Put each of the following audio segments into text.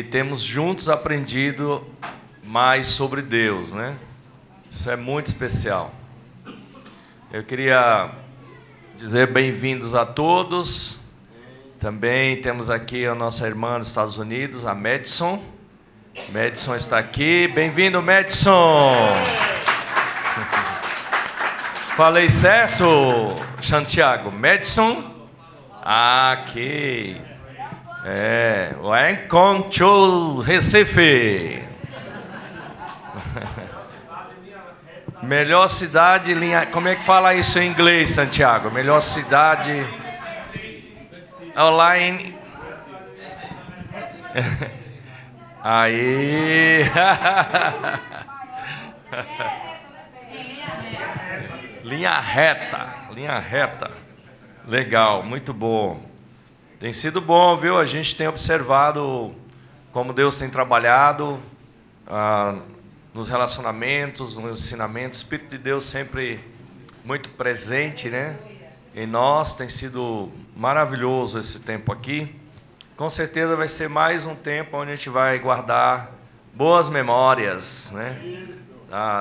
e temos juntos aprendido mais sobre Deus, né? Isso é muito especial. Eu queria dizer bem-vindos a todos. Também temos aqui a nossa irmã dos Estados Unidos, a Madison. Madison está aqui. Bem-vindo, Madison! Falei certo, Santiago? Madison? Aqui. Welcome to Recife. Melhor cidade, linha... Como é que fala isso em inglês, Santiago? Melhor cidade... Online... Aí... Linha reta, linha reta. Legal, muito bom. Tem sido bom, viu? A gente tem observado como Deus tem trabalhado nos relacionamentos, no ensinamento. O Espírito de Deus sempre muito presente, né? Em nós. Tem sido maravilhoso esse tempo aqui. Com certeza vai ser mais um tempo onde a gente vai guardar boas memórias, né?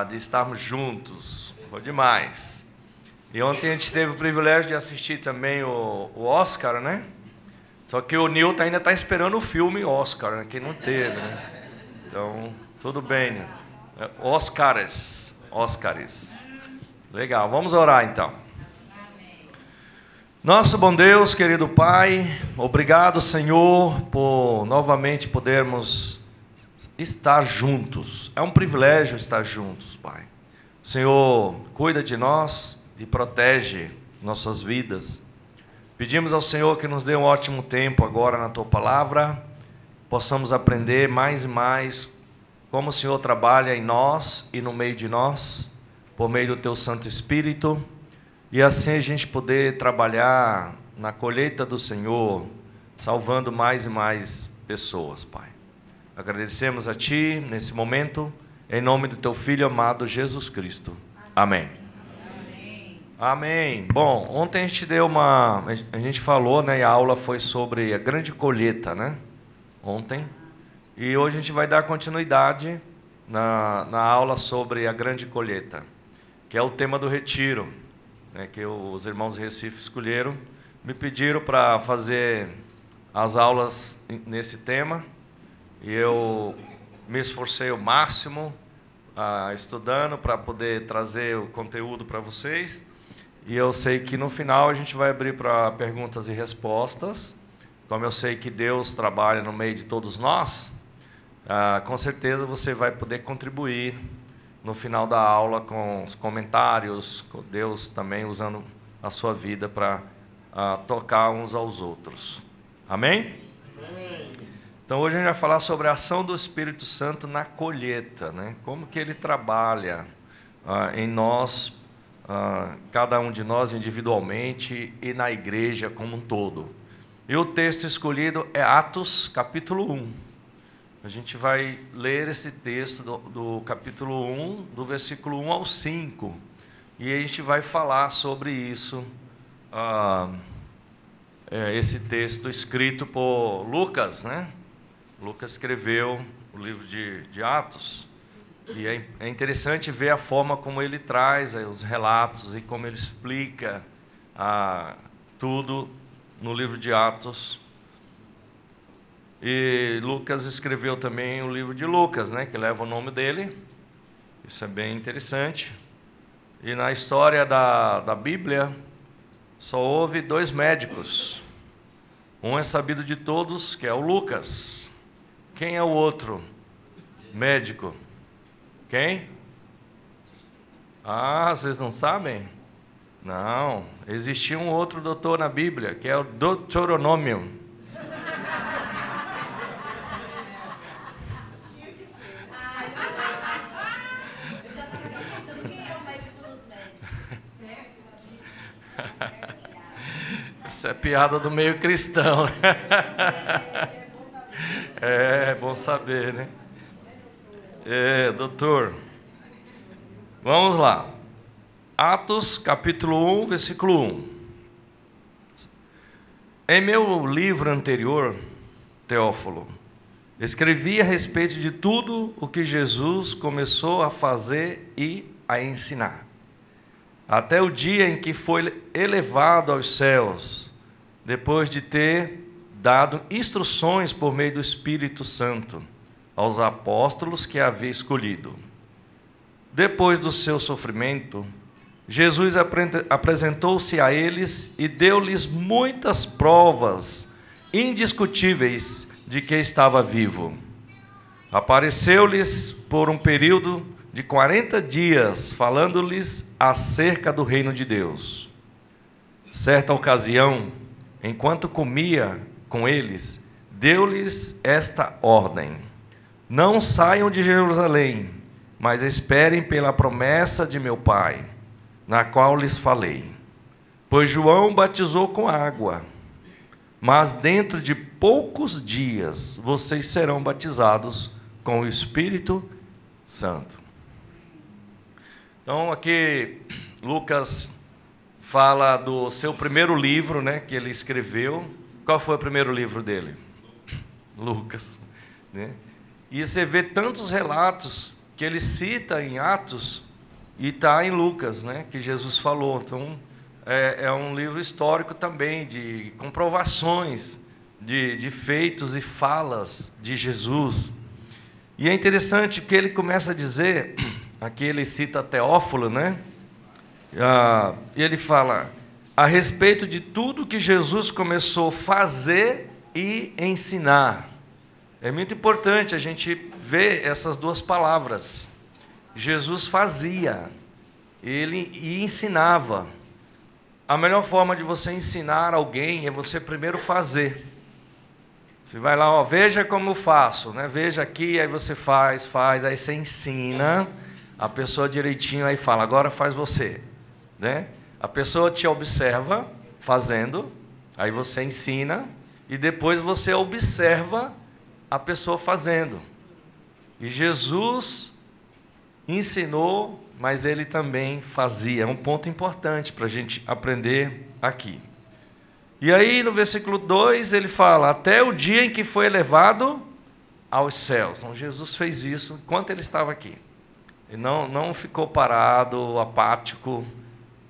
De estarmos juntos. Foi demais. E ontem a gente teve o privilégio de assistir também o Oscar, né? Só que o Newton ainda está esperando o filme Oscar, né? Que não teve, né? Então, tudo bem, né? Oscars. Legal, vamos orar então. Nosso bom Deus, querido Pai, obrigado, Senhor, por novamente podermos estar juntos. É um privilégio estar juntos, Pai. O Senhor cuida de nós e protege nossas vidas. Pedimos ao Senhor que nos dê um ótimo tempo agora na Tua Palavra, possamos aprender mais e mais como o Senhor trabalha em nós e no meio de nós, por meio do Teu Santo Espírito, e assim a gente poder trabalhar na colheita do Senhor, salvando mais e mais pessoas, Pai. Agradecemos a Ti nesse momento, em nome do Teu Filho amado Jesus Cristo. Amém. Amém. Bom, ontem a gente falou, né, e a aula foi sobre a grande colheita, né? Ontem. E hoje a gente vai dar continuidade na aula sobre a grande colheita, que é o tema do retiro, né, que os irmãos de Recife escolheram. Me pediram para fazer as aulas nesse tema, e eu me esforcei o máximo estudando para poder trazer o conteúdo para vocês. E eu sei que no final a gente vai abrir para perguntas e respostas. Como eu sei que Deus trabalha no meio de todos nós, com certeza você vai poder contribuir no final da aula com os comentários, com Deus também usando a sua vida para tocar uns aos outros. Amém? Então hoje a gente vai falar sobre a ação do Espírito Santo na colheita, né? Como que ele trabalha em nós, cada um de nós individualmente e na igreja como um todo. E o texto escolhido é Atos, capítulo 1. A gente vai ler esse texto do capítulo 1, do versículo 1 ao 5. E a gente vai falar sobre isso, esse texto escrito por Lucas, né? Lucas escreveu o livro de Atos. E é interessante ver a forma como ele traz os relatos e como ele explica tudo no livro de Atos. E Lucas escreveu também o livro de Lucas, né, que leva o nome dele. Isso é bem interessante. E na história da Bíblia, só houve 2 médicos. Um é sabido de todos, que é o Lucas. Quem é o outro médico? Quem? Vocês não sabem? Não. Existia um outro doutor na Bíblia, que é o Deuteronômio. Isso é piada do meio cristão. É bom saber, né? Doutor. Vamos lá. Atos, capítulo 1, versículo 1. Em meu livro anterior, Teófilo, Escrevi a respeito de tudo o que Jesus começou a fazer e a ensinar, até o dia em que foi elevado aos céus, depois de ter dado instruções por meio do Espírito Santo aos apóstolos que havia escolhido. Depois do seu sofrimento, Jesus apresentou-se a eles e deu-lhes muitas provas indiscutíveis de que estava vivo. Apareceu-lhes por um período de 40 dias, falando-lhes acerca do reino de Deus. Certa ocasião, enquanto comia com eles, deu-lhes esta ordem: não saiam de Jerusalém, mas esperem pela promessa de meu Pai, na qual lhes falei. Pois João batizou com água, mas dentro de poucos dias vocês serão batizados com o Espírito Santo. Então, aqui Lucas fala do seu primeiro livro, né, que ele escreveu. Qual foi o primeiro livro dele? Lucas, né? E você vê tantos relatos que ele cita em Atos e está em Lucas, né, que Jesus falou. Então, é um livro histórico também, de comprovações de feitos e falas de Jesus. E é interessante que ele começa a dizer, aqui ele cita Teófilo, né? Ele fala a respeito de tudo que Jesus começou a fazer e ensinar. É muito importante a gente ver essas duas palavras. Jesus fazia, ele ensinava. A melhor forma de você ensinar alguém é você primeiro fazer. Você vai lá, ó, veja como eu faço, né? Veja aqui, aí você faz, aí você ensina a pessoa direitinho, aí fala, agora faz você, né? A pessoa te observa fazendo, aí você ensina, e depois você observa a pessoa fazendo. E Jesus ensinou, mas ele também fazia. É um ponto importante para a gente aprender aqui. E aí, no versículo 2, ele fala, até o dia em que foi elevado aos céus. Então, Jesus fez isso enquanto ele estava aqui. Ele não ficou parado, apático,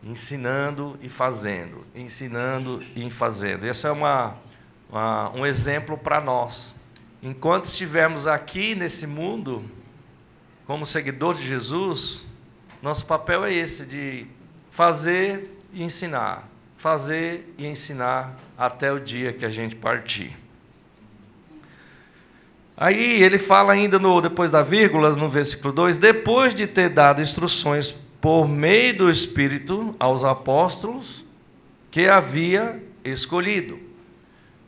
ensinando e fazendo. Ensinando e fazendo. Esse é um exemplo para nós. Enquanto estivermos aqui nesse mundo, como seguidores de Jesus, nosso papel é esse, de fazer e ensinar. Fazer e ensinar até o dia que a gente partir. Aí ele fala ainda, depois da vírgula, no versículo 2, depois de ter dado instruções por meio do Espírito aos apóstolos que havia escolhido.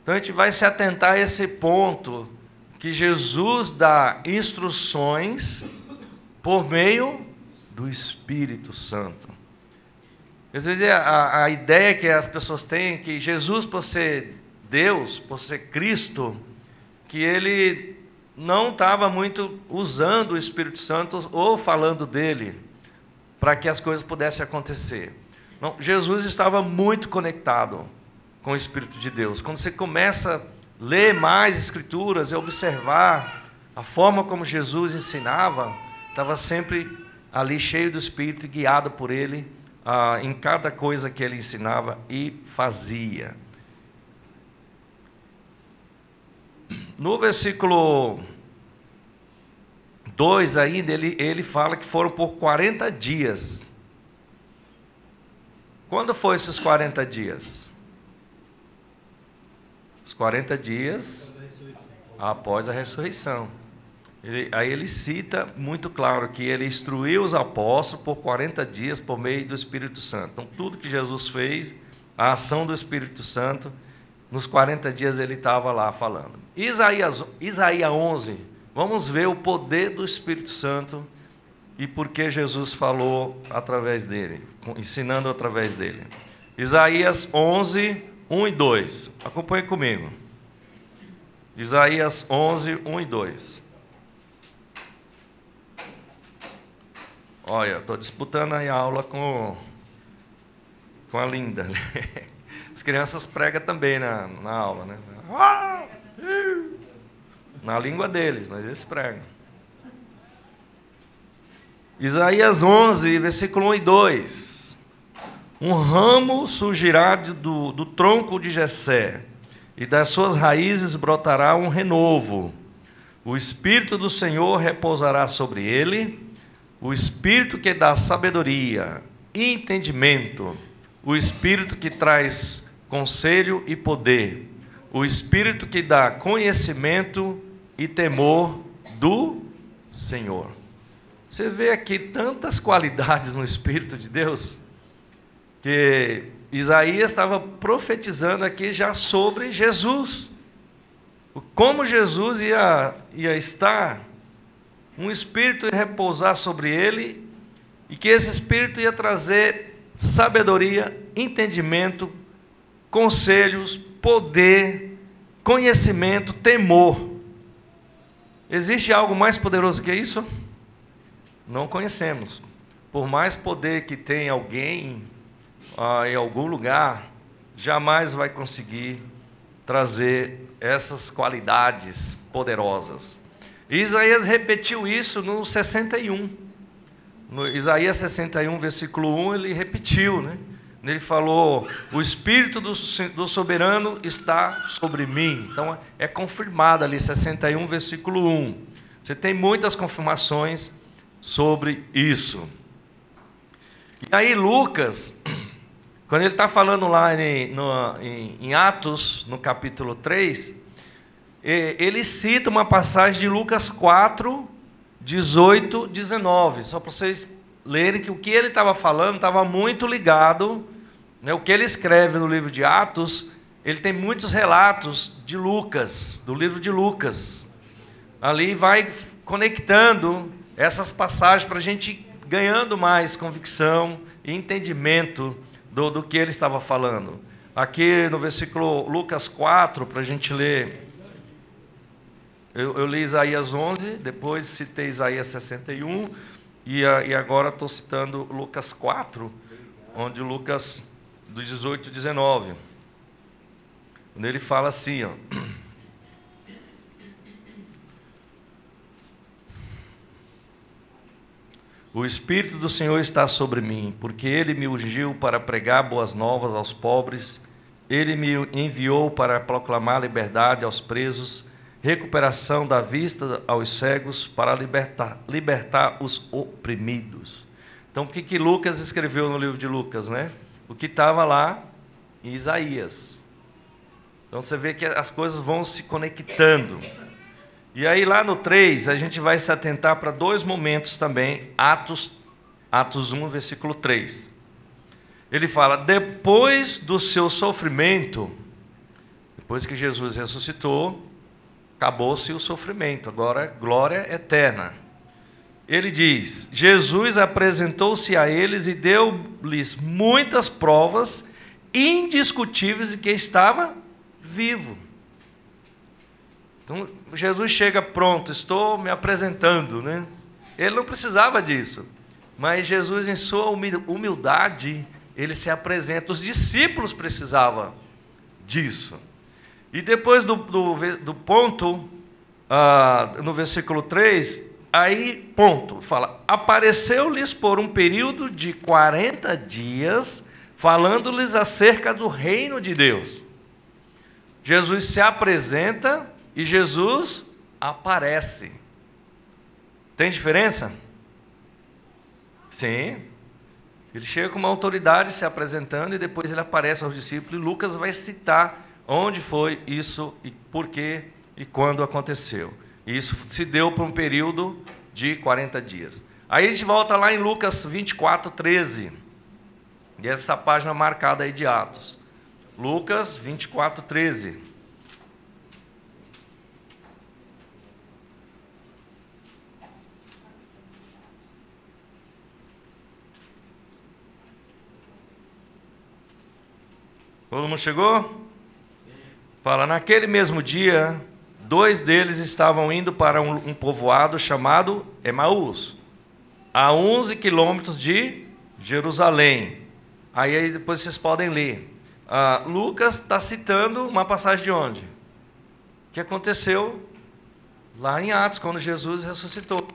Então a gente vai se atentar a esse ponto, que Jesus dá instruções por meio do Espírito Santo. Às vezes a ideia que as pessoas têm é que Jesus, por ser Deus, por ser Cristo, que ele não estava muito usando o Espírito Santo ou falando dele para que as coisas pudessem acontecer. Não, Jesus estava muito conectado com o Espírito de Deus. Quando você começa a ler mais Escrituras e observar a forma como Jesus ensinava, estava sempre ali cheio do Espírito e guiado por ele em cada coisa que ele ensinava e fazia. No versículo 2 ainda, ele fala que foram por 40 dias. Quando foi esses 40 dias? Os 40 dias após a ressurreição. Aí ele cita muito claro que ele instruiu os apóstolos por 40 dias por meio do Espírito Santo. Então, tudo que Jesus fez, a ação do Espírito Santo, nos 40 dias ele estava lá falando. Isaías 11, vamos ver o poder do Espírito Santo e por que Jesus falou através dele, ensinando através dele. Isaías 11, 1 e 2. Acompanhe comigo. Isaías 11, 1 e 2. Olha, estou disputando aí a aula com a Linda. As crianças pregam também na aula, né? Na língua deles, mas eles pregam. Isaías 11, versículo 1 e 2. Um ramo surgirá do tronco de Jessé, e das suas raízes brotará um renovo. O Espírito do Senhor repousará sobre ele, o Espírito que dá sabedoria e entendimento, o Espírito que traz conselho e poder, o Espírito que dá conhecimento e temor do Senhor. Você vê aqui tantas qualidades no Espírito de Deus, que Isaías estava profetizando aqui já sobre Jesus. Como Jesus ia estar, um Espírito ia repousar sobre ele, e que esse Espírito ia trazer sabedoria, entendimento, conselhos, poder, conhecimento, temor. Existe algo mais poderoso que isso? Não conhecemos. Por mais poder que tenha alguém em algum lugar, jamais vai conseguir trazer essas qualidades poderosas. E Isaías repetiu isso no 61. No Isaías 61, versículo 1, ele repetiu, né? Ele falou: o Espírito do Soberano está sobre mim. Então é confirmado ali, 61, versículo 1. Você tem muitas confirmações sobre isso. E aí Lucas, quando ele está falando lá em Atos, no capítulo 3, ele cita uma passagem de Lucas 4, 18, 19, só para vocês lerem que o que ele estava falando estava muito ligado, né? O que ele escreve no livro de Atos, ele tem muitos relatos de Lucas, do livro de Lucas. Ali vai conectando essas passagens para a gente ganhando mais convicção e entendimento do que ele estava falando. Aqui no versículo Lucas 4, para a gente ler, eu li Isaías 11, depois citei Isaías 61, e agora estou citando Lucas 4, onde Lucas, do 18 e 19, onde ele fala assim, ó: o Espírito do Senhor está sobre mim, porque Ele me ungiu para pregar boas novas aos pobres, Ele me enviou para proclamar liberdade aos presos, recuperação da vista aos cegos, para libertar os oprimidos. Então, o que Lucas escreveu no livro de Lucas, né? O que estava lá em Isaías. Então, você vê que as coisas vão se conectando. E aí, lá no 3, a gente vai se atentar para dois momentos também, Atos 1, versículo 3. Ele fala: depois do seu sofrimento, depois que Jesus ressuscitou, acabou-se o sofrimento, agora glória eterna. Ele diz: Jesus apresentou-se a eles e deu-lhes muitas provas indiscutíveis de que estava vivo. Então, Jesus chega: pronto, estou me apresentando, né? Ele não precisava disso, mas Jesus, em sua humildade, ele se apresenta. Os discípulos precisavam disso. E depois do ponto, no versículo 3, aí, ponto, fala: apareceu-lhes por um período de 40 dias, falando-lhes acerca do reino de Deus. Jesus se apresenta e Jesus aparece. Tem diferença? Sim. Ele chega com uma autoridade se apresentando e depois ele aparece aos discípulos. E Lucas vai citar onde foi isso e por quê e quando aconteceu. E isso se deu por um período de 40 dias. Aí a gente volta lá em Lucas 24, 13. E essa página marcada aí de Atos. Lucas 24, 13. Todo mundo chegou? Fala: naquele mesmo dia, 2 deles estavam indo para um povoado chamado Emaús, a 11 quilômetros de Jerusalém. Aí depois vocês podem ler. Lucas está citando uma passagem de onde? Que aconteceu Lá em Atos, quando Jesus ressuscitou.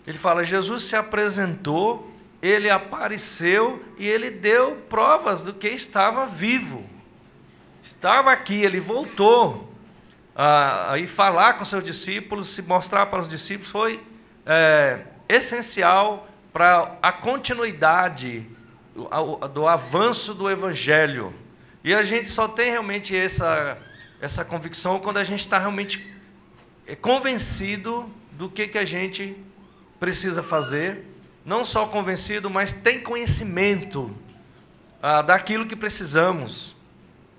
Ele fala, Jesus se apresentou, ele apareceu e ele deu provas do que estava vivo. Estava aqui, ele voltou a ir falar com seus discípulos, se mostrar para os discípulos, foi essencial para a continuidade do avanço do Evangelho. E a gente só tem realmente essa convicção quando a gente está realmente convencido do que a gente precisa fazer, não só convencido, mas tem conhecimento daquilo que precisamos.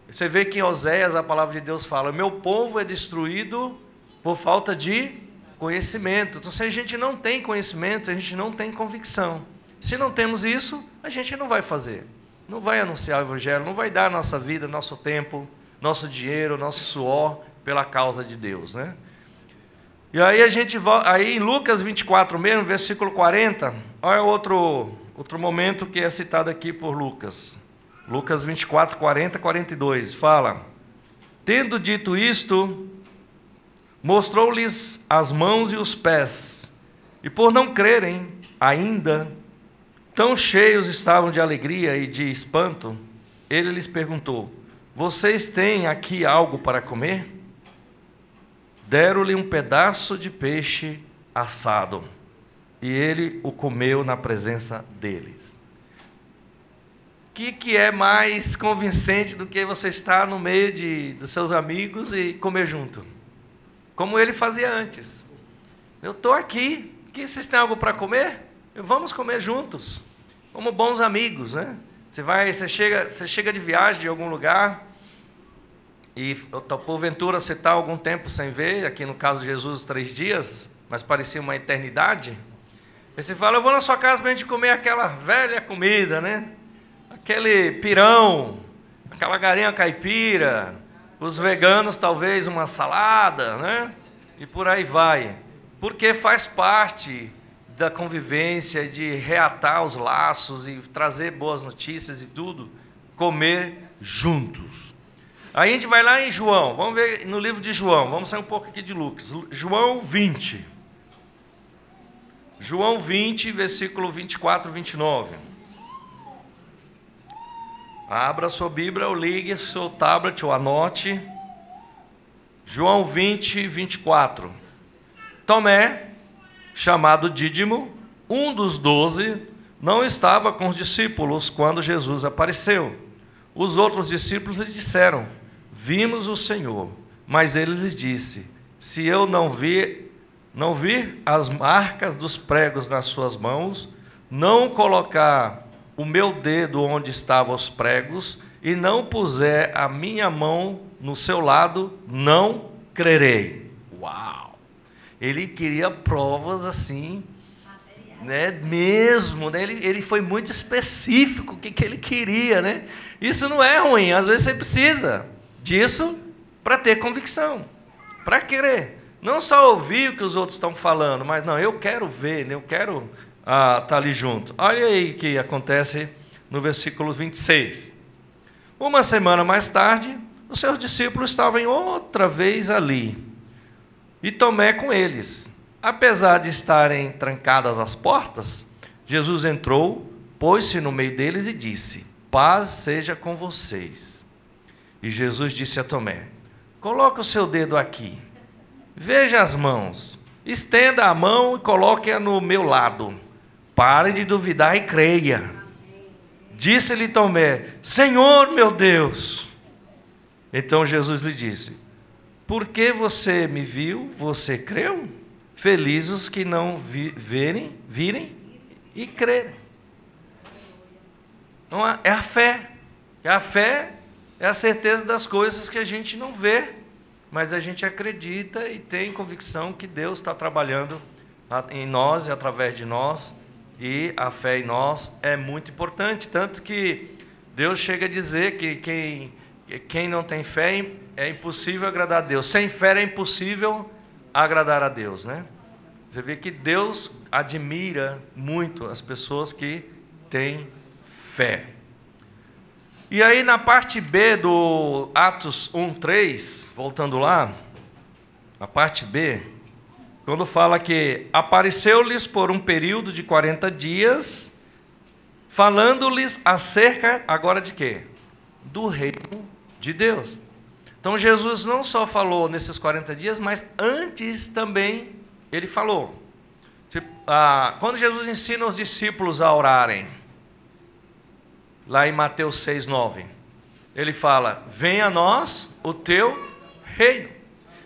Você vê que em Oséias a palavra de Deus fala, meu povo é destruído por falta de conhecimento. Então, se a gente não tem conhecimento, a gente não tem convicção. Se não temos isso, a gente não vai fazer. Não vai anunciar o Evangelho, não vai dar nossa vida, nosso tempo, nosso dinheiro, nosso suor pela causa de Deus, né? E aí a gente aí em Lucas 24 mesmo, versículo 40, olha outro momento que é citado aqui por Lucas. Lucas 24, 40, 42, fala, tendo dito isto, mostrou-lhes as mãos e os pés, e por não crerem ainda, tão cheios estavam de alegria e de espanto, ele lhes perguntou, vocês têm aqui algo para comer? Deram-lhe um pedaço de peixe assado, e ele o comeu na presença deles. O que é mais convincente do que você estar no meio dos seus amigos e comer junto? Como ele fazia antes. Eu estou aqui, vocês têm algo para comer? Vamos comer juntos, como bons amigos, né? Você chega de viagem de algum lugar, e porventura você está algum tempo sem ver, aqui no caso de Jesus 3 dias, mas parecia uma eternidade. Aí você fala, eu vou na sua casa para a gente comer aquela velha comida, né? Aquele pirão, aquela galinha caipira, os veganos talvez uma salada, né? E por aí vai. Porque faz parte da convivência, de reatar os laços e trazer boas notícias e tudo, comer juntos. Aí a gente vai lá em João, vamos ver no livro de João, vamos sair um pouco aqui de Lucas. João 20. João 20, versículo 24 e 29. Abra a sua Bíblia, ou ligue o seu tablet, ou anote. João 20, 24. Tomé, chamado Dídimo, um dos 12, não estava com os discípulos quando Jesus apareceu. Os outros discípulos lhe disseram, vimos o Senhor. Mas ele lhes disse, se eu não vir as marcas dos pregos nas suas mãos, não colocar o meu dedo onde estavam os pregos, e não puser a minha mão no seu lado, não crerei. Uau! Ele queria provas assim, né? Mesmo, né? Ele foi muito específico o que ele queria, né? Isso não é ruim, às vezes você precisa disso para ter convicção, para querer. Não só ouvir o que os outros estão falando, mas não, eu quero ver, eu quero estar ali junto. Olha aí o que acontece no versículo 26. Uma semana mais tarde, os seus discípulos estavam outra vez ali, e Tomé com eles. Apesar de estarem trancadas as portas, Jesus entrou, pôs-se no meio deles e disse, paz seja com vocês. E Jesus disse a Tomé, coloque o seu dedo aqui, veja as mãos, estenda a mão e coloque-a no meu lado. Pare de duvidar e creia. Disse-lhe Tomé, Senhor meu Deus. Então Jesus lhe disse, por que você me viu, você creu? Felizes os que não virem e crerem. Então, é a fé. A fé é a certeza das coisas que a gente não vê, mas a gente acredita e tem convicção que Deus está trabalhando em nós e através de nós, e a fé em nós é muito importante, tanto que Deus chega a dizer que quem não tem fé é impossível agradar a Deus. Sem fé é impossível agradar a Deus, né? Você vê que Deus admira muito as pessoas que têm fé. E aí na parte B do Atos 1:3, voltando lá, a parte B, quando fala que apareceu-lhes por um período de 40 dias, falando-lhes acerca, agora de quê? Do reino de Deus. Então Jesus não só falou nesses 40 dias, mas antes também ele falou. Quando Jesus ensina os discípulos a orarem, lá em Mateus 6:9, ele fala: venha a nós o teu reino.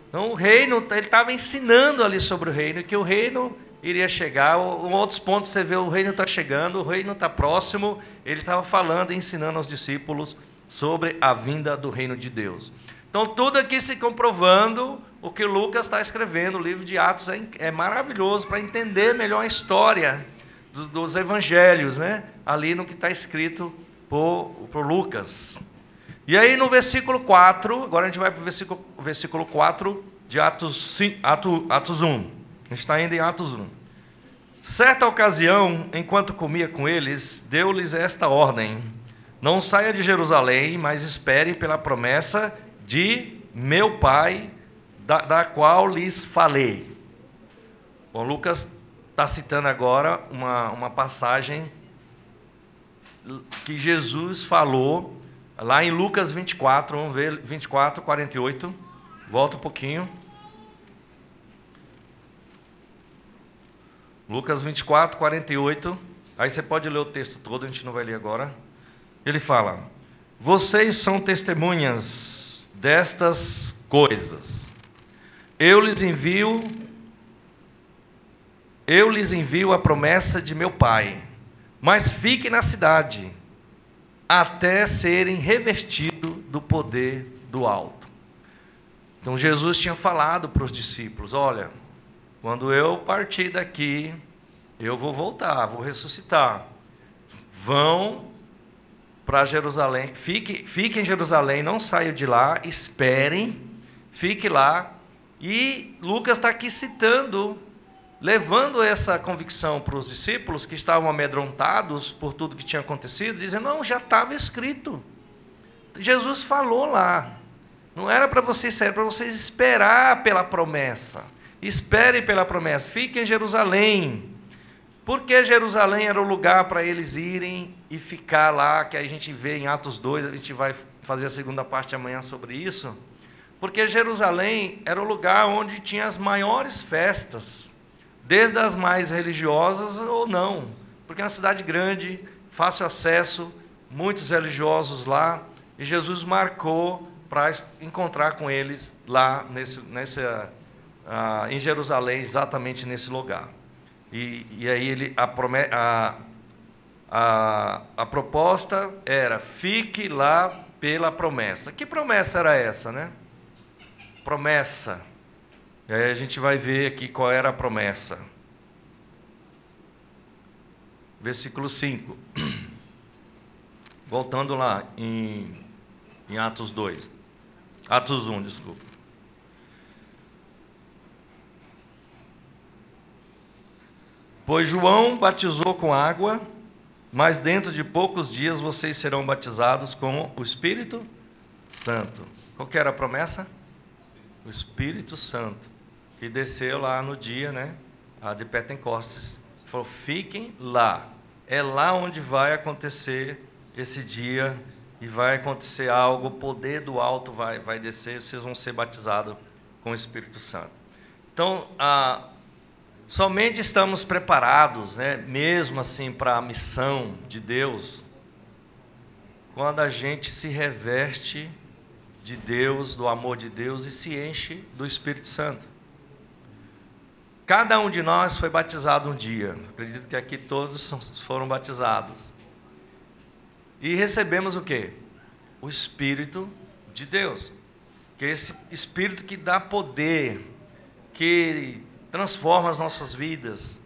Então o reino, ele estava ensinando ali sobre o reino, que o reino iria chegar. Em outros pontos você vê o reino está chegando, o reino está próximo. Ele estava falando e ensinando aos discípulos sobre a vinda do reino de Deus. Então tudo aqui se comprovando o que Lucas está escrevendo. O livro de Atos é maravilhoso para entender melhor a história dos evangelhos, né? Ali no que está escrito por Lucas. E aí no versículo 4, agora a gente vai para o versículo 4 de Atos 1. A gente está indo em Atos 1. Certa ocasião, enquanto comia com eles, deu-lhes esta ordem: não saia de Jerusalém, mas espere pela promessa de meu Pai, da qual lhes falei. Bom, Lucas está citando agora uma passagem que Jesus falou lá em Lucas 24, vamos ver, 24, 48. Volta um pouquinho. Lucas 24, 48. Aí você pode ler o texto todo, a gente não vai ler agora. Ele fala: vocês são testemunhas destas coisas. Eu lhes envio a promessa de meu Pai, mas fiquem na cidade, até serem revestidos do poder do alto. Então Jesus tinha falado para os discípulos: olha, quando eu partir daqui, eu vou voltar, vou ressuscitar. Vão para Jerusalém, fiquem em Jerusalém, não saiam de lá, esperem, fiquem lá. E Lucas está aqui citando, levando essa convicção para os discípulos que estavam amedrontados por tudo que tinha acontecido, dizendo: não, já estava escrito. Jesus falou lá. Não era para vocês sair, era para vocês esperar pela promessa. Esperem pela promessa, fiquem em Jerusalém. Porque Jerusalém era o lugar para eles irem e ficar lá, que a gente vê em Atos 2, a gente vai fazer a segunda parte amanhã sobre isso. Porque Jerusalém era o lugar onde tinha as maiores festas, desde as mais religiosas ou não, porque é uma cidade grande, fácil acesso, muitos religiosos lá, e Jesus marcou para encontrar com eles lá em Jerusalém, exatamente nesse lugar. E aí a proposta era: fique lá pela promessa. Que promessa era essa, né? Promessa. E aí a gente vai ver aqui qual era a promessa. Versículo 5. Voltando lá em Atos 2. Atos 1, desculpa. Pois João batizou com água, mas dentro de poucos dias vocês serão batizados com o Espírito Santo. Qual que era a promessa? O Espírito Santo, que desceu lá no dia, né, de Pentecostes. Falou: fiquem lá. É lá onde vai acontecer esse dia e vai acontecer algo. O poder do alto vai descer, vocês vão ser batizados com o Espírito Santo. Então, somente estamos preparados, né, mesmo assim, para a missão de Deus, quando a gente se reveste de Deus, do amor de Deus, e se enche do Espírito Santo. Cada um de nós foi batizado um dia. Acredito que aqui todos foram batizados. E recebemos o quê? O Espírito de Deus, que é esse Espírito que dá poder, que transforma as nossas vidas.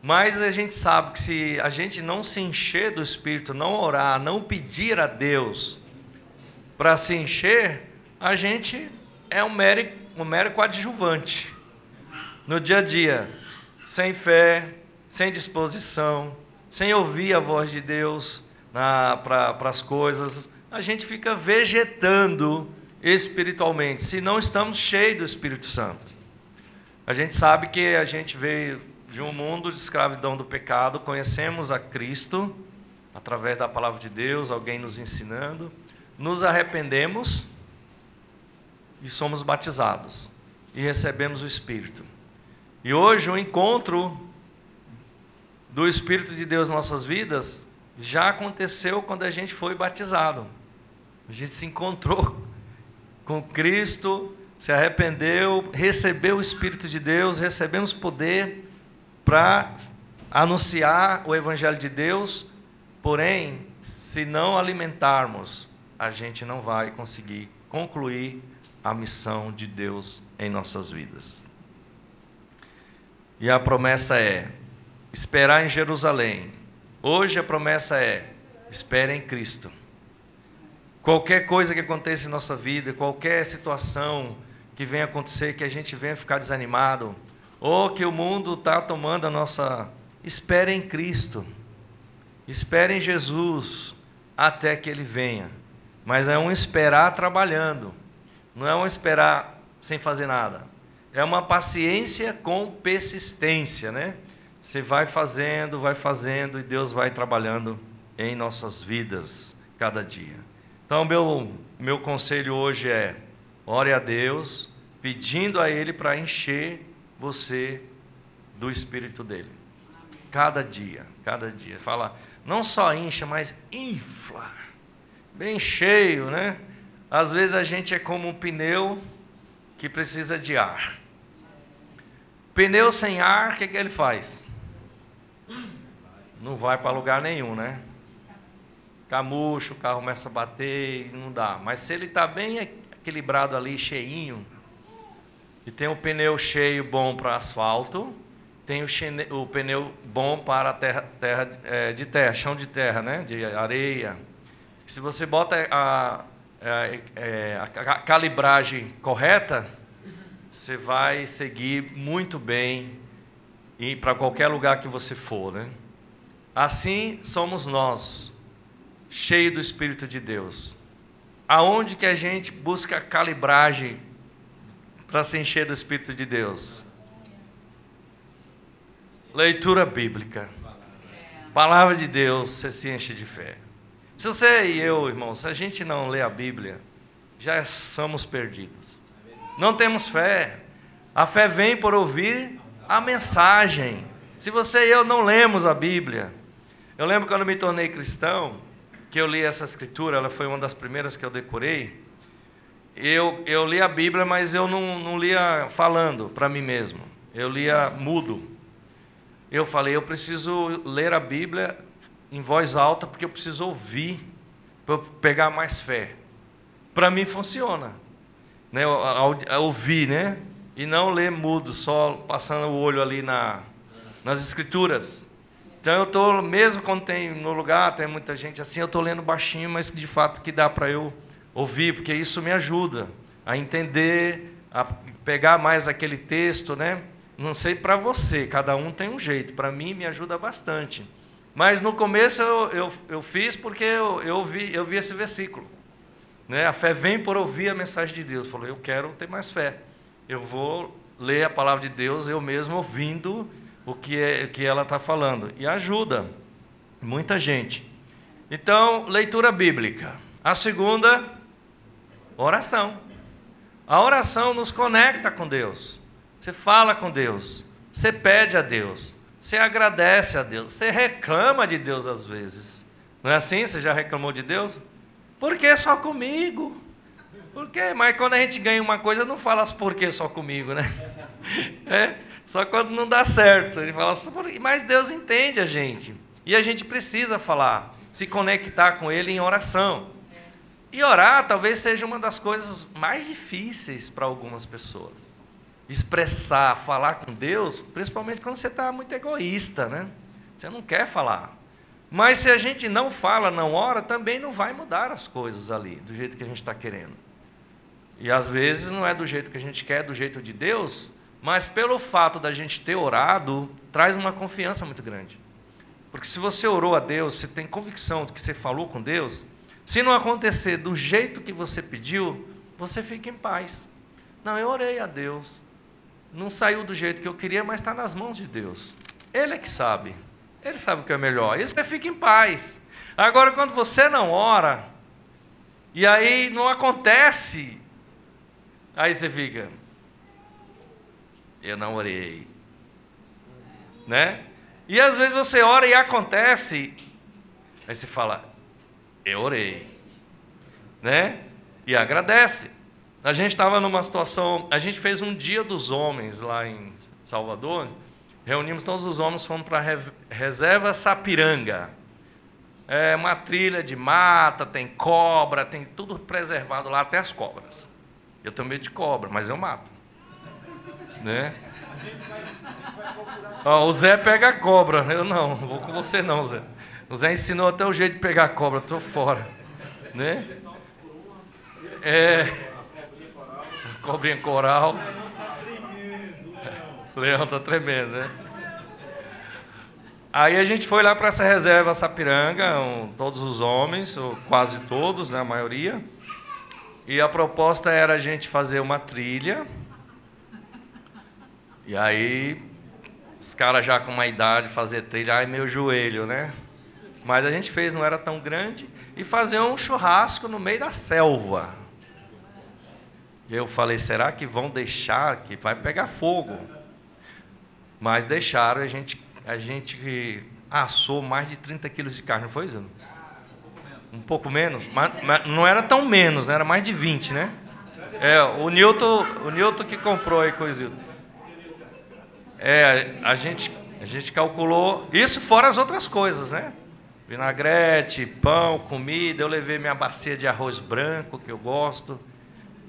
Mas a gente sabe que se a gente não se encher do Espírito, não orar, não pedir a Deus para se encher, a gente é um mero coadjuvante no dia a dia, sem fé, sem disposição, sem ouvir a voz de Deus para as coisas. A gente fica vegetando espiritualmente, se não estamos cheios do Espírito Santo. A gente sabe que a gente veio de um mundo de escravidão do pecado, conhecemos a Cristo através da palavra de Deus, alguém nos ensinando, nos arrependemos e somos batizados e recebemos o Espírito. E hoje o encontro do Espírito de Deus em nossas vidas já aconteceu quando a gente foi batizado. A gente se encontrou com Cristo, se arrependeu, recebeu o Espírito de Deus, recebemos poder para anunciar o Evangelho de Deus. Porém, se não alimentarmos, a gente não vai conseguir concluir a missão de Deus em nossas vidas. E a promessa é esperar em Jerusalém. Hoje a promessa é espere em Cristo. Qualquer coisa que aconteça em nossa vida, qualquer situação que venha acontecer, que a gente venha ficar desanimado, ou que o mundo está tomando a nossa... Espere em Cristo. Espere em Jesus até que Ele venha. Mas é um esperar trabalhando. Não é um esperar sem fazer nada. É uma paciência com persistência, né? Você vai fazendo e Deus vai trabalhando em nossas vidas cada dia. Então, meu conselho hoje é: ore a Deus, pedindo a Ele para encher você do Espírito dEle. Cada dia, cada dia. Fala, não só incha, mas infla. Bem cheio, né? Às vezes a gente é como um pneu que precisa de ar. Pneu sem ar, o que ele faz? Não vai para lugar nenhum, né? Camucho, o carro começa a bater e não dá. Mas se ele está bem equilibrado ali, cheinho, e tem o pneu cheio bom para asfalto, tem o pneu bom para chão de terra, né? De areia. Se você bota a calibragem correta, você vai seguir muito bem e para qualquer lugar que você for, né? Assim somos nós, cheios do Espírito de Deus. Aonde que a gente busca a calibragem para se encher do Espírito de Deus? Leitura bíblica. Palavra de Deus, você se enche de fé. Se você e eu, irmãos, se a gente não lê a Bíblia, já somos perdidos. Não temos fé. A fé vem por ouvir a mensagem. Se você e eu não lemos a Bíblia... Eu lembro quando eu me tornei cristão, que eu li essa escritura, ela foi uma das primeiras que eu decorei. Eu li a Bíblia, mas eu não lia falando para mim mesmo. Eu lia mudo. Eu falei, eu preciso ler a Bíblia em voz alta, porque eu preciso ouvir, para eu pegar mais fé. Para mim funciona, né? Ouvir, né? E não ler mudo, só passando o olho ali nas escrituras. Então eu estou, mesmo quando tem no lugar, tem muita gente assim, eu estou lendo baixinho, mas de fato que dá para eu ouvir, porque isso me ajuda a entender, a pegar mais aquele texto, né? Não sei para você, cada um tem um jeito, para mim me ajuda bastante. Mas no começo eu fiz porque eu vi esse versículo, né? A fé vem por ouvir a mensagem de Deus. Eu falei, eu quero ter mais fé. Eu vou ler a palavra de Deus eu mesmo ouvindo o que ela está falando. E ajuda muita gente. Então, leitura bíblica. A segunda, oração. A oração nos conecta com Deus. Você fala com Deus. Você pede a Deus. Você agradece a Deus. Você reclama de Deus às vezes. Não é assim? Você já reclamou de Deus? Por que só comigo? Por quê? Mas quando a gente ganha uma coisa, não fala por que só comigo, né? Só quando não dá certo. Ele fala, mas Deus entende a gente. E a gente precisa falar, se conectar com Ele em oração. E orar talvez seja uma das coisas mais difíceis para algumas pessoas. Expressar, falar com Deus, principalmente quando você está muito egoísta, né? Você não quer falar. Mas se a gente não fala, não ora, também não vai mudar as coisas ali, do jeito que a gente está querendo. E às vezes não é do jeito que a gente quer, do jeito de Deus, mas pelo fato da gente ter orado, traz uma confiança muito grande. Porque se você orou a Deus, você tem convicção de que você falou com Deus, se não acontecer do jeito que você pediu, você fica em paz. Não, eu orei a Deus. não saiu do jeito que eu queria, mas está nas mãos de Deus. Ele é que sabe. Ele sabe o que é melhor. E você fica em paz. Agora, quando você não ora, e aí não acontece, aí você fica, eu não orei. Né? E às vezes você ora e acontece, aí você fala, eu orei. Né? E agradece. A gente estava numa situação, a gente fez um dia dos homens lá em Salvador, reunimos todos os homens, fomos para a reserva Sapiranga. É uma trilha de mata, tem cobra, tem tudo preservado lá, até as cobras. Eu tenho medo de cobra, mas eu mato. Né? Ó, o Zé pega a cobra, eu não vou com você não, Zé. O Zé ensinou até o jeito de pegar a cobra, estou fora. Né? Cobrinha coral. O leão está tremendo, né? Aí a gente foi lá para essa reserva Sapiranga, todos os homens, ou quase todos, né, a maioria. E a proposta era a gente fazer uma trilha. E aí, os caras já com uma idade, fazer trilha, ai meu joelho, né? Mas a gente fez, não era tão grande. E fazer um churrasco no meio da selva. E eu falei, será que vão deixar, que vai pegar fogo? Mas deixaram, a gente assou mais de 30 quilos de carne, não foi, Zé? Um pouco menos? Mas não era tão menos, né? Era mais de 20, né? O Newton que comprou aí com o Isildo. A gente calculou, isso fora as outras coisas, né? Vinagrete, pão, comida, eu levei minha bacia de arroz branco, que eu gosto,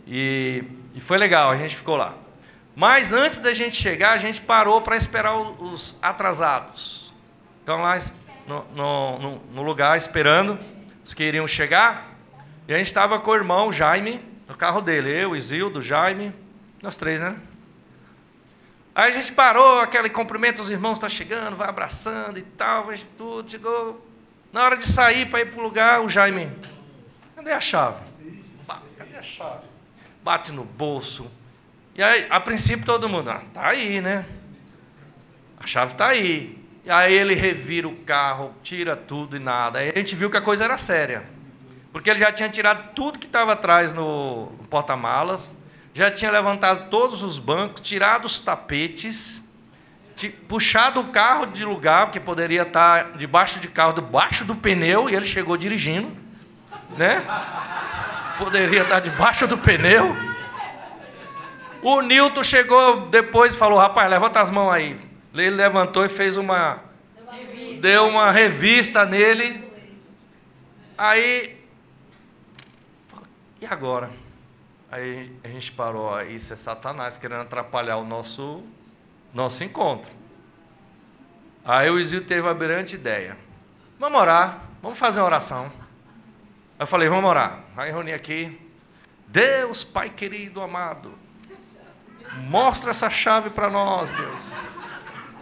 e foi legal, a gente ficou lá. Mas antes da gente chegar, a gente parou para esperar os atrasados. Então lá no lugar esperando os que iriam chegar. E a gente estava com o irmão Jaime, no carro dele. Eu, Isildo, Jaime, nós três, né? Aí a gente parou, aquele cumprimento, os irmãos estão chegando, vai abraçando e tal, tudo, chegou. Na hora de sair para ir para o lugar, o Jaime, cadê a chave? Cadê a chave? Bate no bolso. E aí, a princípio, todo mundo, tá aí, né? A chave tá aí. E aí ele revira o carro, tira tudo e nada. Aí a gente viu que a coisa era séria. Porque ele já tinha tirado tudo que estava atrás no porta-malas, já tinha levantado todos os bancos, tirado os tapetes, puxado o carro de lugar, porque poderia estar debaixo de carro, debaixo do pneu, e ele chegou dirigindo, né? Poderia estar debaixo do pneu. O Newton chegou depois e falou, rapaz, levanta as mãos aí. Ele levantou e fez deu uma revista nele. Aí, e agora? Aí a gente parou, isso é Satanás querendo atrapalhar o nosso encontro. Aí o Isil teve a brilhante ideia. Vamos orar, vamos fazer uma oração. Eu falei, vamos orar. Aí reuni aqui. Deus, Pai querido, amado, mostra essa chave para nós, Deus.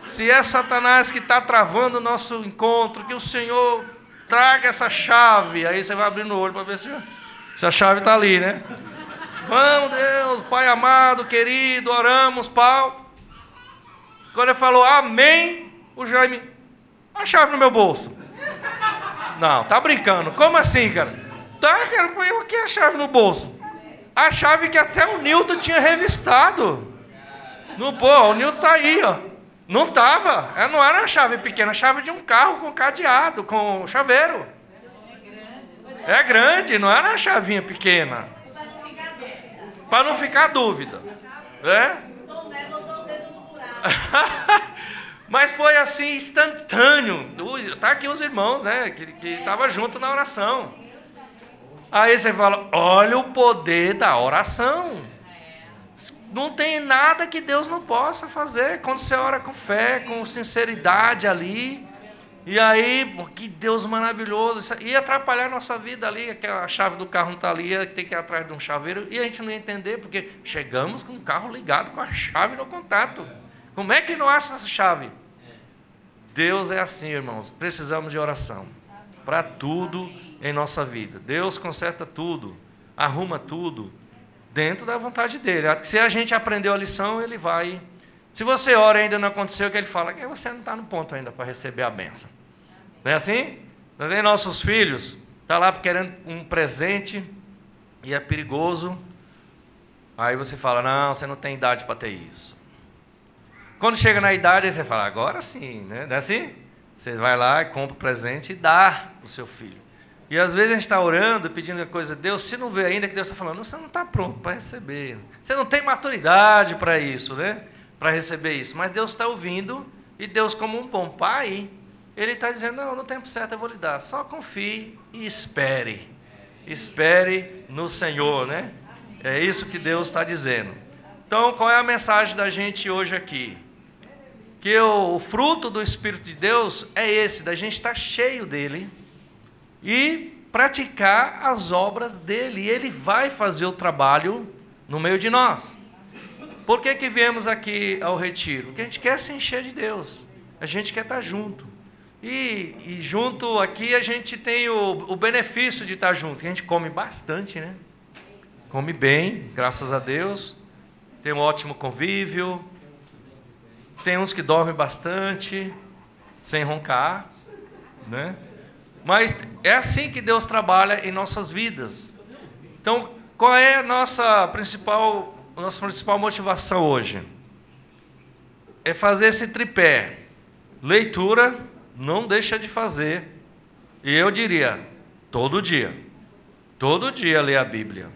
Se é Satanás que está travando o nosso encontro, que o Senhor traga essa chave. Aí você vai abrindo o olho para ver se a chave está ali, né? Vamos, Deus, Pai amado, querido, oramos, Paulo. Quando ele falou amém, o Jaime, a chave no meu bolso. Não, tá brincando. Como assim, cara? Tá, cara, eu aqui a chave no bolso. A chave que até o Newton tinha revistado. O Newton tá aí, ó. Não tava. Não era uma chave pequena, a chave de um carro com cadeado, com chaveiro. É grande, não era uma chavinha pequena. Para não ficar dúvida. Mas foi assim, instantâneo. Tá aqui os irmãos, né? Que estavam juntos na oração. Aí você fala, olha o poder da oração. Não tem nada que Deus não possa fazer quando você ora com fé, com sinceridade ali. E aí, que Deus maravilhoso. Isso ia atrapalhar a nossa vida ali, que a chave do carro não está ali, ia ter que ir atrás de um chaveiro. E a gente não ia entender, porque chegamos com o carro ligado, com a chave no contato. Como é que não acha essa chave? Deus é assim, irmãos. Precisamos de oração para tudo em nossa vida. Deus conserta tudo, arruma tudo, dentro da vontade dele. Se a gente aprendeu a lição, ele vai Se você ora e ainda não aconteceu, que ele fala que você não está no ponto ainda para receber a bênção. Não é assim? Nós temos nossos filhos, está lá querendo um presente e é perigoso. Aí você fala, não, você não tem idade para ter isso. Quando chega na idade, aí você fala, agora sim, né? Não é assim? Você vai lá, compra o presente e dá para o seu filho. E às vezes a gente está orando, pedindo a coisa de Deus, se não vê ainda que Deus está falando, você não está pronto para receber. Você não tem maturidade para isso, né? Para receber isso. Mas Deus está ouvindo, e Deus, como um bom pai, Ele está dizendo, não, no tempo certo eu vou lhe dar. Só confie e espere. Espere no Senhor, né? É isso que Deus está dizendo. Então, qual é a mensagem da gente hoje aqui? Que o fruto do Espírito de Deus é esse, da gente estar cheio dele e praticar as obras dele. E ele vai fazer o trabalho no meio de nós. Por que que viemos aqui ao retiro? Porque a gente quer se encher de Deus. A gente quer estar junto. E junto aqui a gente tem o benefício de estar junto. Que a gente come bastante, né? Come bem, graças a Deus. Tem um ótimo convívio. Tem uns que dormem bastante, sem roncar, né? Mas é assim que Deus trabalha em nossas vidas. Então, qual é a nossa principal motivação hoje? É fazer esse tripé. Leitura, não deixa de fazer. E eu diria, todo dia. Todo dia ler a Bíblia.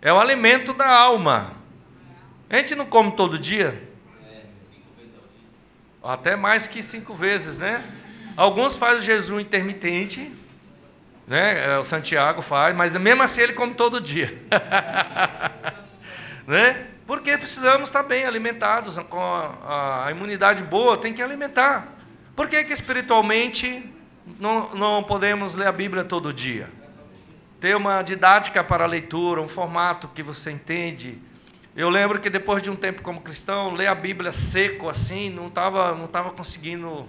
É o alimento da alma. A gente não come todo dia? Até mais que 5 vezes, né? Alguns fazem o jejum intermitente, né? O Santiago faz, mas mesmo assim ele come todo dia. Né? Porque precisamos estar bem alimentados, com a imunidade boa, tem que alimentar. Por que que espiritualmente não podemos ler a Bíblia todo dia? Ter uma didática para a leitura, um formato que você entende. Eu lembro que depois de um tempo como cristão, ler a Bíblia seco assim, não tava conseguindo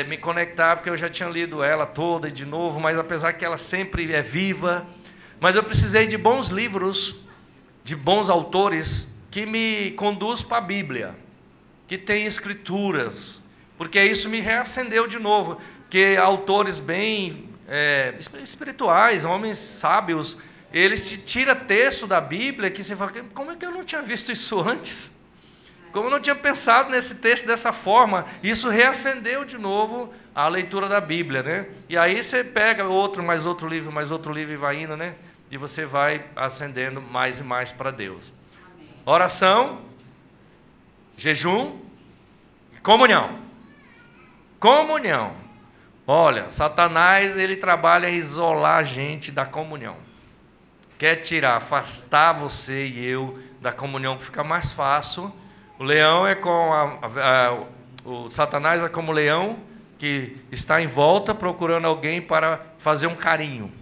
me conectar, porque eu já tinha lido ela toda e de novo, mas apesar que ela sempre é viva, mas eu precisei de bons livros, de bons autores, que me conduz para a Bíblia, que tem escrituras, porque isso me reacendeu de novo, que autores bem espirituais, homens sábios, eles te tiram texto da Bíblia que você fala, como é que eu não tinha visto isso antes? Como eu não tinha pensado nesse texto dessa forma? Isso reacendeu de novo a leitura da Bíblia, né? E aí você pega mais outro livro e vai indo, né? E você vai acendendo mais e mais para Deus. Oração, jejum e comunhão. Comunhão. Olha, Satanás, ele trabalha em isolar a gente da comunhão. Quer tirar, afastar você e eu da comunhão, que fica mais fácil. O leão é com o Satanás é como o leão que está em volta procurando alguém para fazer um carinho.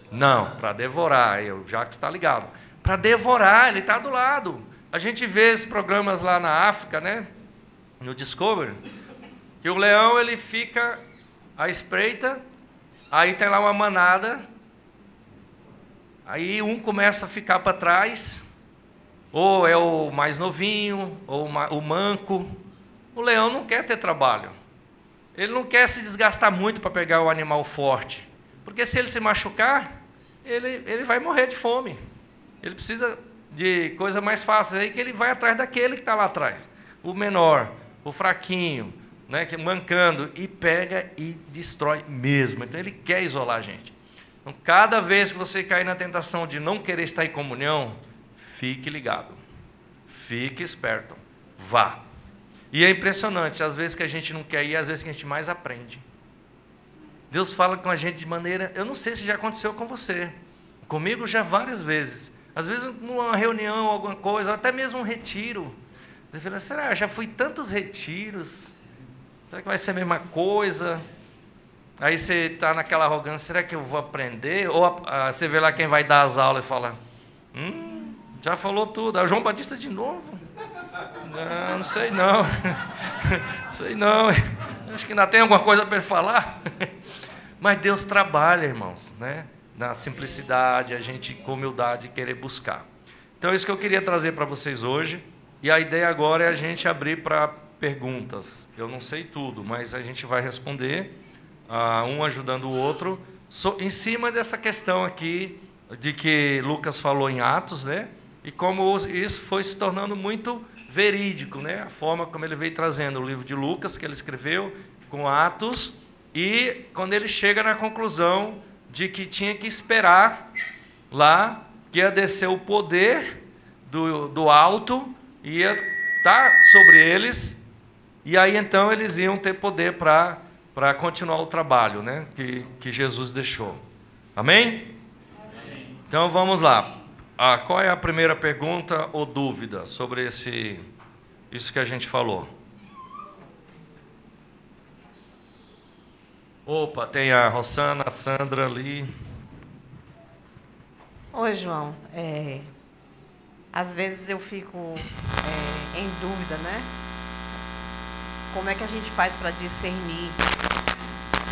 Não, para devorar, já que está ligado. Para devorar, ele está do lado. A gente vê esses programas lá na África, né? No Discovery, que o leão ele fica à espreita, aí tem lá uma manada. Aí um começa a ficar para trás, ou é o mais novinho, ou o manco. O leão não quer ter trabalho. Ele não quer se desgastar muito para pegar o animal forte. Porque se ele se machucar, ele vai morrer de fome. Ele precisa de coisa mais fácil. Aí que ele vai atrás daquele que está lá atrás. O menor, o fraquinho, né, mancando, e pega e destrói mesmo. Então ele quer isolar a gente. Então, cada vez que você cair na tentação de não querer estar em comunhão, fique ligado, fique esperto, vá. E é impressionante, às vezes que a gente não quer ir, às vezes que a gente mais aprende. Deus fala com a gente de maneira, eu não sei se já aconteceu com você, comigo já várias vezes. Às vezes numa reunião, alguma coisa, ou até mesmo um retiro. Eu falo, será? Já fui tantos retiros, será que vai ser a mesma coisa? Aí você está naquela arrogância, será que eu vou aprender? Ou você vê lá quem vai dar as aulas e fala, já falou tudo. É o João Batista de novo? Não sei não. Sei não. Acho que ainda tem alguma coisa para ele falar. Mas Deus trabalha, irmãos, né? Na simplicidade, a gente com humildade querer buscar. Então é isso que eu queria trazer para vocês hoje. E a ideia agora é a gente abrir para perguntas. Eu não sei tudo, mas a gente vai responder, um ajudando o outro, em cima dessa questão aqui de que Lucas falou em Atos, né? E como isso foi se tornando muito verídico, né? A forma como ele veio trazendo o livro de Lucas, que ele escreveu, com Atos, e quando ele chega na conclusão de que tinha que esperar lá, que ia descer o poder do alto, ia estar sobre eles, e aí então eles iam ter poder para continuar o trabalho, né? que Jesus deixou. Amém? Amém. Então vamos lá. Qual é a primeira pergunta ou dúvida sobre isso que a gente falou? Opa, tem a Rosana, a Sandra ali. Oi, João. Às vezes eu fico em dúvida, né? Como é que a gente faz para discernir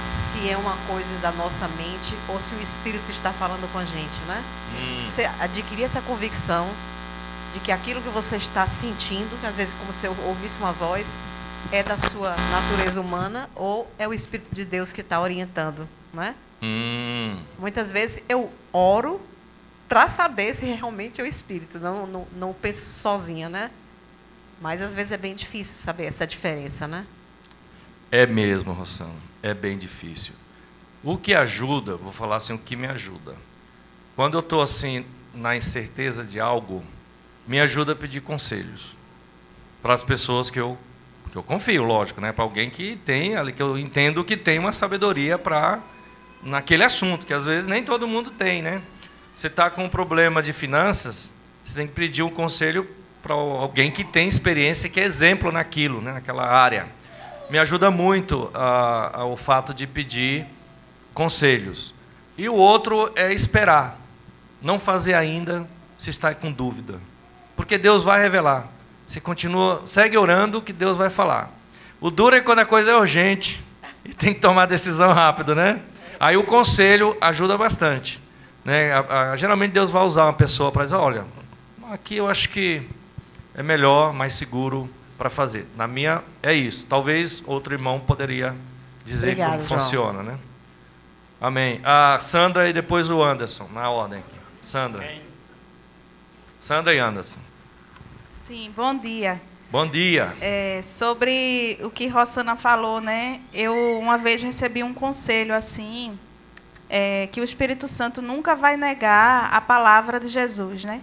se é uma coisa da nossa mente ou se o Espírito está falando com a gente, né? Você adquirir essa convicção de que aquilo que você está sentindo, que às vezes como se eu ouvisse uma voz, é da sua natureza humana ou é o Espírito de Deus que está orientando, né? Muitas vezes eu oro para saber se realmente é o Espírito, não penso sozinha, né? Mas às vezes é bem difícil saber essa diferença, né? É mesmo, Rosana, é bem difícil. O que ajuda, vou falar assim, o que me ajuda. Quando eu estou assim, na incerteza de algo, me ajuda a pedir conselhos para as pessoas que eu confio, lógico, né? Para alguém que tem, que eu entendo que tem uma sabedoria naquele assunto, que às vezes nem todo mundo tem, né? Você está com um problema de finanças, você tem que pedir um conselho para alguém que tem experiência, que é exemplo naquilo, né? Naquela área. Me ajuda muito o fato de pedir conselhos. E o outro é esperar. Não fazer ainda se está com dúvida. Porque Deus vai revelar. Você continua, segue orando que Deus vai falar. O duro é quando a coisa é urgente e tem que tomar decisão rápido, né? Aí o conselho ajuda bastante, né? Geralmente Deus vai usar uma pessoa para dizer, olha, aqui eu acho que é melhor, mais seguro para fazer. Na minha é isso. Talvez outro irmão poderia dizer como funciona, né? Amém. A Sandra e depois o Anderson, na ordem. Sandra. Sandra e Anderson. Sim, bom dia. Bom dia. Sobre o que Rosana falou, né? Eu uma vez recebi um conselho assim, que o Espírito Santo nunca vai negar a palavra de Jesus, né?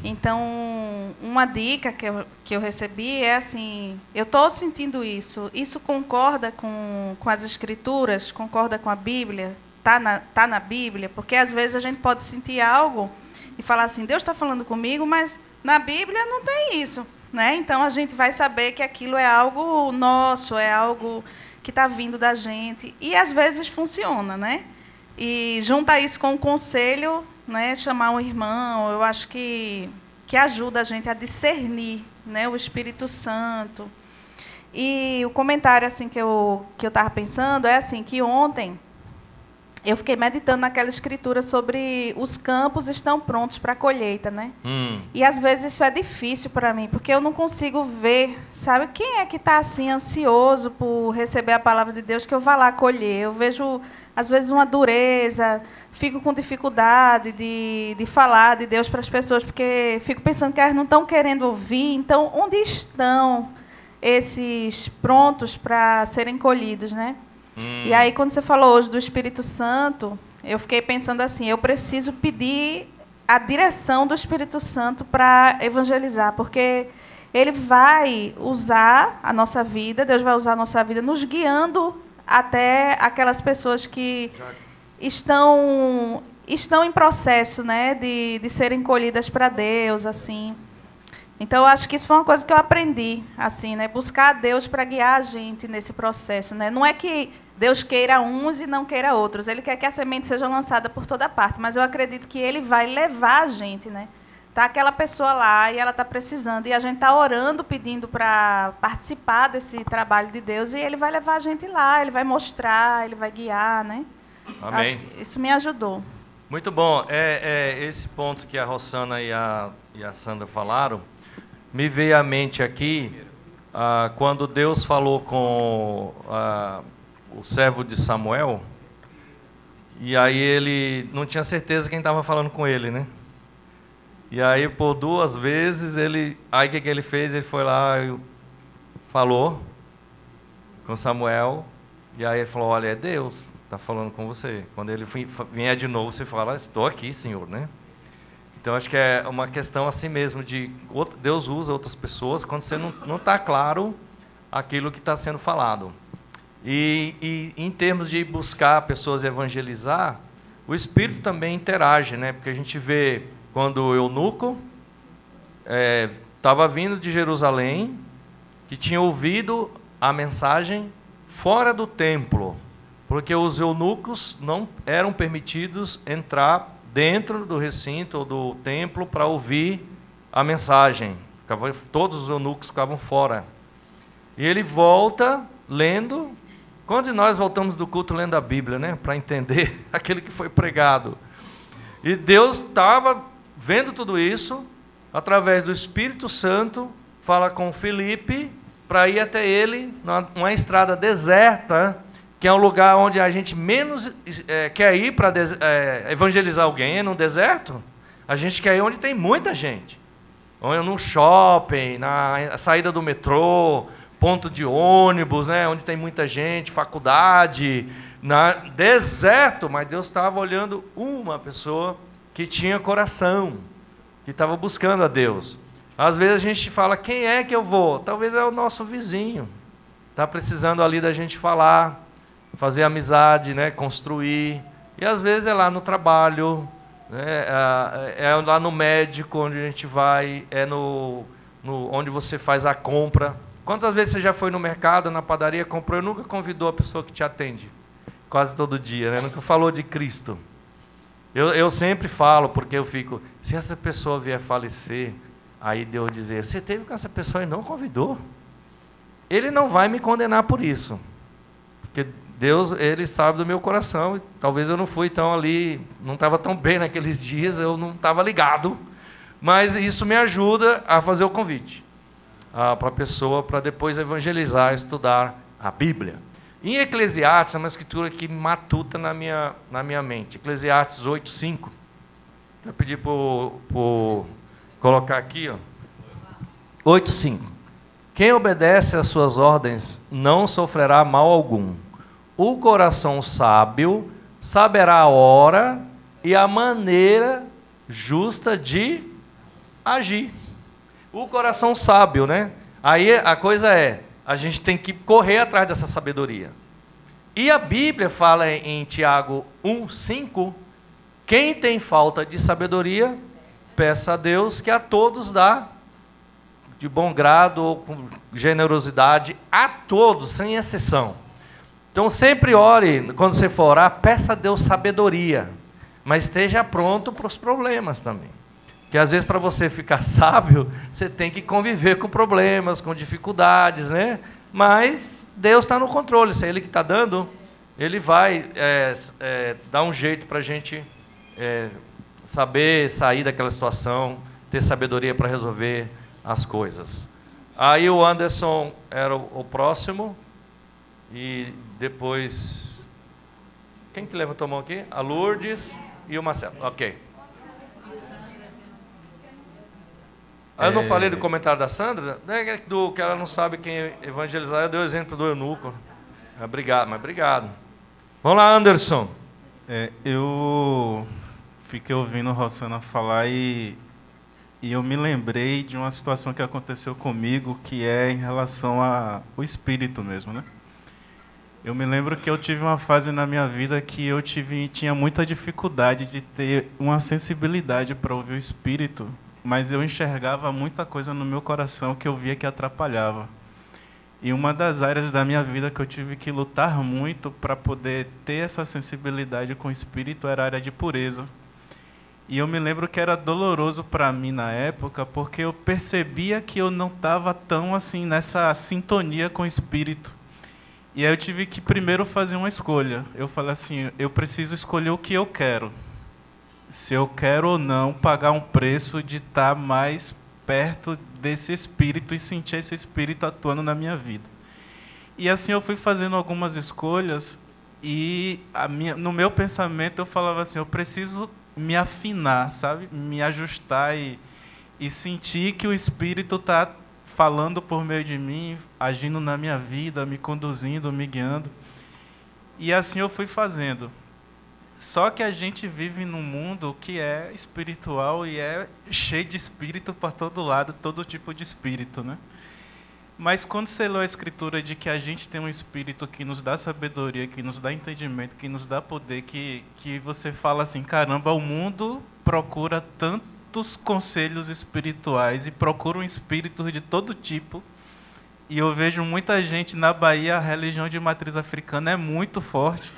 Então, uma dica que eu recebi é assim, eu estou sentindo isso concorda com as Escrituras, concorda com a Bíblia, tá na Bíblia? Porque às vezes a gente pode sentir algo e falar assim, Deus está falando comigo, mas na Bíblia não tem isso, né? Então a gente vai saber que aquilo é algo nosso, é algo que está vindo da gente. E às vezes funciona, né? E juntar isso com o conselho, né? Chamar um irmão, eu acho que ajuda a gente a discernir, né? O Espírito Santo. E o comentário assim que eu estava pensando é assim, que ontem eu fiquei meditando naquela escritura sobre os campos estão prontos para a colheita, né? E às vezes isso é difícil para mim, porque eu não consigo ver, sabe? Quem é que está assim ansioso por receber a palavra de Deus que eu vá lá colher? Eu vejo às vezes uma dureza, fico com dificuldade de falar de Deus para as pessoas, porque fico pensando que elas não estão querendo ouvir. Então, onde estão esses prontos para serem colhidos, né? E aí, quando você falou hoje do Espírito Santo, eu fiquei pensando assim, eu preciso pedir a direção do Espírito Santo para evangelizar, porque ele vai usar a nossa vida, Deus vai usar a nossa vida nos guiando até aquelas pessoas que estão em processo, né, de serem colhidas para Deus, assim. Então, eu acho que isso foi uma coisa que eu aprendi, assim, né, buscar a Deus para guiar a gente nesse processo, né? Não é que Deus queira uns e não queira outros. Ele quer que a semente seja lançada por toda parte, mas eu acredito que Ele vai levar a gente, né? Tá aquela pessoa lá e ela está precisando, e a gente está orando, pedindo para participar desse trabalho de Deus, e Ele vai levar a gente lá, Ele vai mostrar, Ele vai guiar, né? Amém. Acho que isso me ajudou. Muito bom. Esse ponto que a Rosana e a Sandra falaram me veio à mente aqui, quando Deus falou com o servo de Samuel, e aí ele não tinha certeza quem estava falando com ele, né? E aí, por 2 vezes, aí o que ele fez? Ele foi lá e falou com Samuel, e aí ele falou, olha, é Deus está falando com você. Quando ele vier de novo, você fala, estou aqui, Senhor, né? Então, acho que é uma questão assim mesmo, Deus usa outras pessoas quando você não está claro aquilo que está sendo falado. E em termos de buscar pessoas e evangelizar, o Espírito também interage, né? Porque a gente vê quando o eunuco estava vindo de Jerusalém, que tinha ouvido a mensagem fora do templo, porque os eunucos não eram permitidos entrar dentro do recinto ou do templo para ouvir a mensagem. Todos os eunucos ficavam fora. E ele volta lendo. Quando nós voltamos do culto lendo a Bíblia, né, para entender aquilo que foi pregado? E Deus estava vendo tudo isso, através do Espírito Santo, fala com Filipe, para ir até ele, numa estrada deserta, que é um lugar onde a gente menos quer ir para evangelizar alguém, é no deserto. A gente quer ir onde tem muita gente. Ou no shopping, na saída do metrô, ponto de ônibus, né, onde tem muita gente, faculdade, deserto. Mas Deus estava olhando uma pessoa que tinha coração, que estava buscando a Deus. Às vezes a gente fala, quem é que eu vou? Talvez é o nosso vizinho. Está precisando ali da gente falar, fazer amizade, né, construir. E às vezes é lá no trabalho, né, é lá no médico onde a gente vai, onde você faz a compra. Quantas vezes você já foi no mercado, na padaria, comprou e nunca convidou a pessoa que te atende? Quase todo dia, né? Nunca falou de Cristo. Eu sempre falo, porque eu fico, se essa pessoa vier falecer, aí Deus dizer, você teve com essa pessoa e não convidou? Ele não vai me condenar por isso. Porque Deus, Ele sabe do meu coração. E talvez eu não fui tão ali, não estava tão bem naqueles dias, eu não estava ligado. Mas isso me ajuda a fazer o convite para a pessoa, para depois evangelizar, estudar a Bíblia. Em Eclesiastes, é uma escritura que matuta na minha mente. Eclesiastes 8:5. Vou pedir para colocar aqui, 8:5. Quem obedece às suas ordens não sofrerá mal algum. O coração sábio saberá a hora e a maneira justa de agir. O coração sábio, né? Aí a coisa a gente tem que correr atrás dessa sabedoria. E a Bíblia fala em Tiago 1:5, quem tem falta de sabedoria, peça a Deus que a todos dá, de bom grado ou com generosidade, a todos, sem exceção. Então sempre ore, quando você for orar, peça a Deus sabedoria, mas esteja pronto para os problemas também. Porque às vezes para você ficar sábio, você tem que conviver com problemas, com dificuldades, né? Mas Deus está no controle, se é Ele que está dando, Ele vai dar um jeito para a gente saber sair daquela situação, ter sabedoria para resolver as coisas. Aí o Anderson era o próximo, e depois... Quem que levantou a mão aqui? A Lourdes e o Marcelo. Ok. Eu não falei do comentário da Sandra, que ela não sabe quem evangelizar. Eu dei o exemplo do eunuco. Obrigado, mas obrigado. Vamos lá, Anderson. Eu fiquei ouvindo Rosana falar e eu me lembrei de uma situação que aconteceu comigo, que é em relação ao espírito mesmo, né? Eu me lembro que eu tive uma fase na minha vida que eu tinha muita dificuldade de ter uma sensibilidade para ouvir o espírito, mas eu enxergava muita coisa no meu coração que eu via que atrapalhava. E uma das áreas da minha vida que eu tive que lutar muito para poder ter essa sensibilidade com o espírito era a área de pureza. E eu me lembro que era doloroso para mim na época, porque eu percebia que eu não estava tão assim nessa sintonia com o espírito. E aí eu tive que primeiro fazer uma escolha. Eu falei assim, eu preciso escolher o que eu quero. Se eu quero ou não pagar um preço de estar mais perto desse Espírito e sentir esse Espírito atuando na minha vida. E assim eu fui fazendo algumas escolhas e no meu pensamento eu falava assim, eu preciso me afinar, sabe? Me ajustar e sentir que o Espírito está falando por meio de mim, agindo na minha vida, me conduzindo, me guiando. E assim eu fui fazendo. Só que a gente vive num mundo que é espiritual e é cheio de espírito para todo lado, todo tipo de espírito, né? Mas quando você lê a Escritura de que a gente tem um Espírito que nos dá sabedoria, que nos dá entendimento, que nos dá poder, que você fala assim, caramba, o mundo procura tantos conselhos espirituais e procura um espírito de todo tipo. E eu vejo muita gente na Bahia, a religião de matriz africana é muito forte.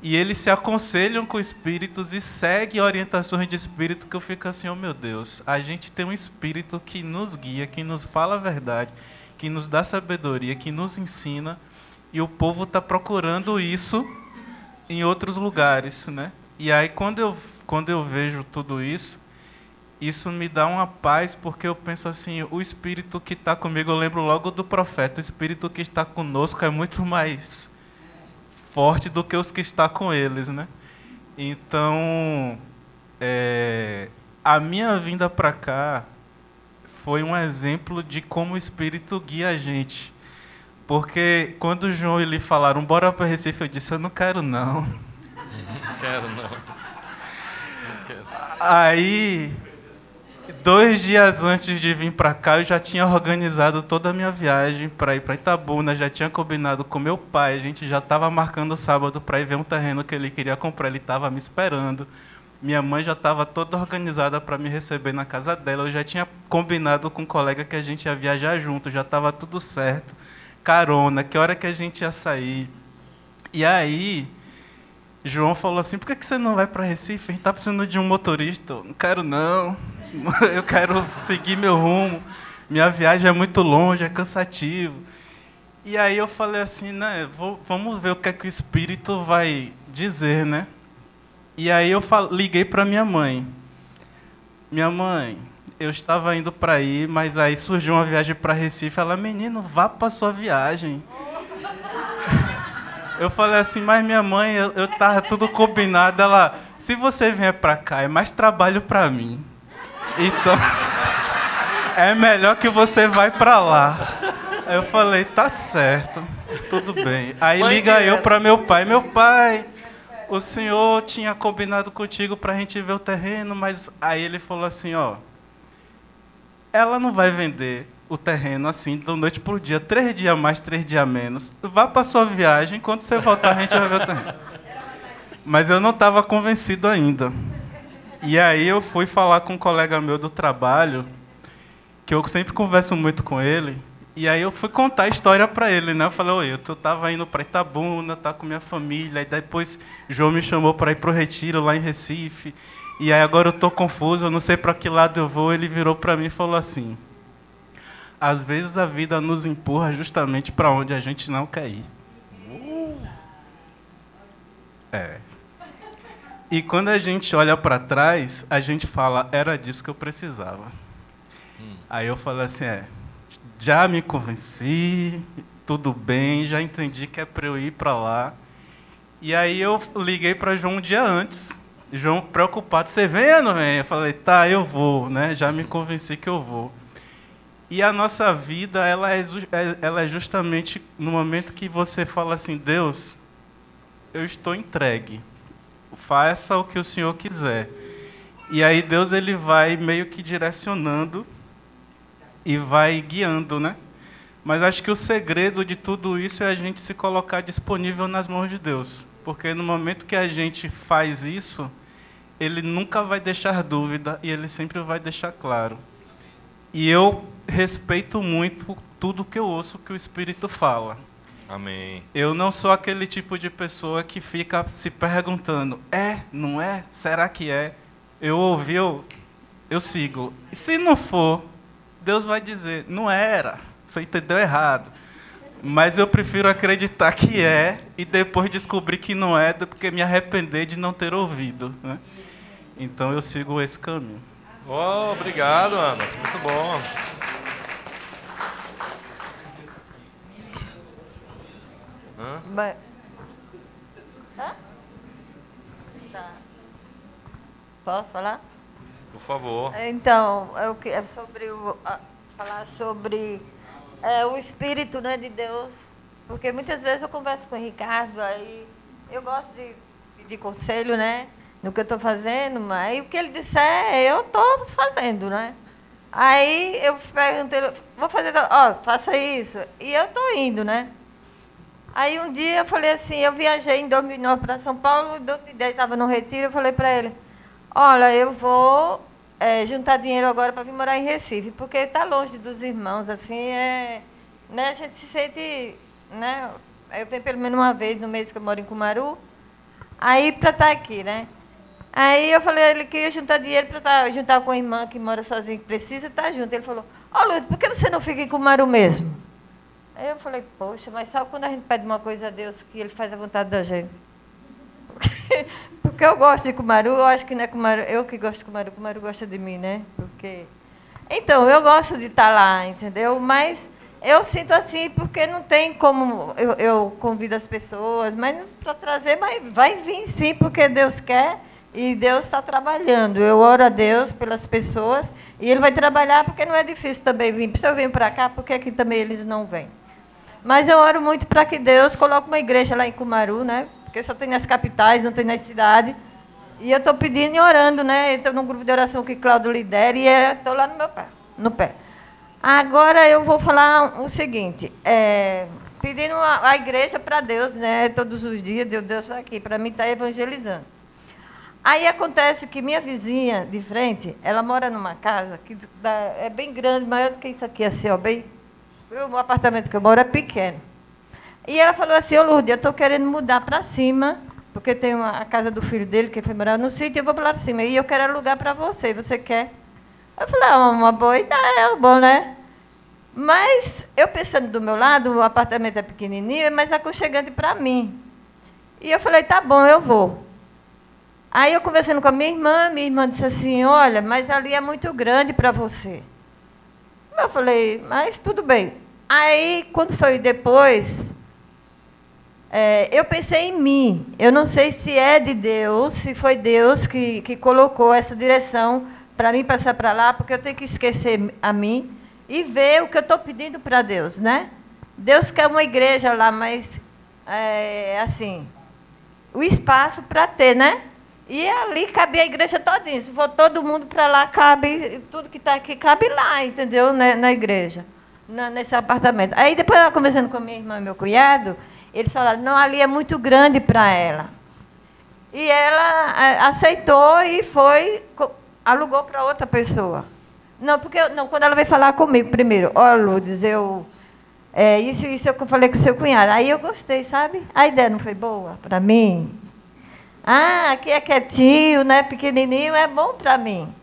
E eles se aconselham com espíritos e seguem orientações de espírito que eu fico assim, oh meu Deus, a gente tem um espírito que nos guia, que nos fala a verdade, que nos dá sabedoria, que nos ensina, e o povo está procurando isso em outros lugares, né? E aí, quando eu vejo tudo isso, isso me dá uma paz, porque eu penso assim, o Espírito que está comigo, eu lembro logo do profeta, o Espírito que está conosco é muito mais forte do que os que estão com eles, né? Então, a minha vinda para cá foi um exemplo de como o Espírito guia a gente. Porque quando o João e ele falaram, bora para Recife, eu disse, eu não quero não. Não quero não. Não quero. Aí, 2 dias antes de vir para cá, eu já tinha organizado toda a minha viagem para ir para Itabuna, já tinha combinado com meu pai, a gente já estava marcando o sábado para ir ver um terreno que ele queria comprar, ele estava me esperando. Minha mãe já estava toda organizada para me receber na casa dela. Eu já tinha combinado com um colega que a gente ia viajar junto, já estava tudo certo. Carona, que hora que a gente ia sair. E aí, João falou assim, por que você não vai para Recife? A gente está precisando de um motorista. Eu não quero não, eu quero seguir meu rumo. Minha viagem é muito longe, é cansativo. E aí eu falei assim, né, vamos ver o que é que o Espírito vai dizer, né? E aí eu liguei para minha mãe. Minha mãe, eu estava indo para aí, mas aí surgiu uma viagem para Recife. Ela, menino, vá para sua viagem. Eu falei assim, mas minha mãe, eu estava tudo combinado. Ela, se você vier para cá, é mais trabalho para mim. Então, é melhor que você vá para lá. Aí eu falei, tá certo, tudo bem. Aí liga eu para meu pai. Meu pai, o senhor tinha combinado contigo para a gente ver o terreno, mas aí ele falou assim, ó, ela não vai vender o terreno assim, da noite para o dia, 3 dias mais, 3 dias menos. Vá para sua viagem, quando você voltar a gente vai ver o terreno. Mas eu não estava convencido ainda. E aí eu fui falar com um colega meu do trabalho, que eu sempre converso muito com ele, e aí eu fui contar a história para ele, né? Eu falei, oi, eu estava indo para Itabuna, tá com minha família, e depois João me chamou para ir para o retiro lá em Recife, e aí agora eu estou confuso, eu não sei para que lado eu vou. Ele virou para mim e falou assim, às vezes a vida nos empurra justamente para onde a gente não quer ir. E quando a gente olha para trás, a gente fala, era disso que eu precisava. Aí eu falei assim, já me convenci, tudo bem, já entendi que é para eu ir para lá. E aí eu liguei para João um dia antes. João preocupado, você vem ou não vem? Eu falei, tá, eu vou, né? Já me convenci que eu vou. E a nossa vida, ela é justamente no momento que você fala assim, Deus, eu estou entregue. Faça o que o Senhor quiser. E aí Deus ele vai meio que direcionando e vai guiando, né? Mas acho que o segredo de tudo isso é a gente se colocar disponível nas mãos de Deus. Porque no momento que a gente faz isso, Ele nunca vai deixar dúvida e Ele sempre vai deixar claro. E eu respeito muito tudo que eu ouço que o Espírito fala. Amém. Eu não sou aquele tipo de pessoa que fica se perguntando, não é? Será que é? Eu ouvi, eu sigo. E se não for, Deus vai dizer, não era, você entendeu errado. Mas eu prefiro acreditar que é e depois descobrir que não é, do que me arrepender de não ter ouvido, né? Então eu sigo esse caminho. Oh, obrigado, Ana. Muito bom. Mas... Hã? Tá. Posso falar? Por favor. Então, é sobre falar sobre o Espírito, né, de Deus. Porque muitas vezes eu converso com o Ricardo, aí eu gosto de pedir conselho, né, no que eu estou fazendo, mas o que ele disser, eu estou fazendo, né? Aí eu perguntei, vou fazer, faça isso. E eu estou indo, né? Aí um dia eu falei assim, eu viajei em 2009 para São Paulo, em 2010 estava no retiro, eu falei para ele, olha, eu vou juntar dinheiro agora para vir morar em Recife, porque está longe dos irmãos, assim, né, a gente se sente, né, eu venho pelo menos uma vez no mês que eu moro em Cumaru, aí para estar aqui, né. Aí eu falei a ele que ia juntar dinheiro para juntar com a irmã que mora sozinha, que precisa estar junto. Ele falou, Lourdes, por que você não fica em Cumaru mesmo? Aí eu falei, poxa, mas só quando a gente pede uma coisa a Deus que Ele faz a vontade da gente. Porque eu gosto de Cumaru, eu acho que não é Cumaru, eu que gosto de Cumaru, Cumaru gosta de mim, né? Porque... Então, eu gosto de estar lá, entendeu? Mas eu sinto assim, porque não tem como eu convido as pessoas, mas para trazer, mas vai vir sim, porque Deus quer e Deus está trabalhando. Eu oro a Deus pelas pessoas e Ele vai trabalhar, porque não é difícil também vir. Se eu venho para cá, por que aqui também eles não vêm? Mas eu oro muito para que Deus coloque uma igreja lá em Cumaru, né? Porque só tem nas capitais, não tem nas cidades. E eu estou pedindo e orando, né? Estou num grupo de oração que Cláudio lidera e estou lá no pé. Agora eu vou falar o seguinte, pedindo a igreja para Deus, né? Todos os dias, Deus está aqui, para mim está evangelizando. Aí acontece que minha vizinha de frente, ela mora numa casa que é bem grande, maior do que isso aqui, assim, ó, bem... O apartamento que eu moro é pequeno. E ela falou assim, Lourdes, eu estou querendo mudar para cima, porque tem a casa do filho dele, que foi morar no sítio, eu vou para lá cima. E eu quero alugar para você, você quer? Eu falei, uma boa ideia, bom, né? Mas, eu pensando do meu lado, o apartamento é pequenininho, é mais aconchegante para mim. E eu falei, tá bom, eu vou. Aí, eu conversando com a minha irmã disse assim, olha, mas ali é muito grande para você. Eu falei, mas tudo bem. Aí, quando foi depois, eu pensei em mim. Eu não sei se é de Deus, se foi Deus que colocou essa direção para mim passar para lá, porque eu tenho que esquecer a mim e ver o que eu estou pedindo para Deus, né? Deus quer uma igreja lá, mas, assim, o espaço para ter, né? E ali cabe a igreja todinha. Se for todo mundo para lá, cabe, tudo que está aqui cabe lá, entendeu? Na igreja, nesse apartamento. Aí depois ela conversando com a minha irmã e meu cunhado, eles falaram, não, ali é muito grande para ela. E ela aceitou e alugou para outra pessoa. Não, quando ela veio falar comigo primeiro, Lourdes, isso eu falei com o seu cunhado. Aí eu gostei, sabe? A ideia não foi boa para mim. Aqui é quietinho, né? Pequenininho, é bom para mim.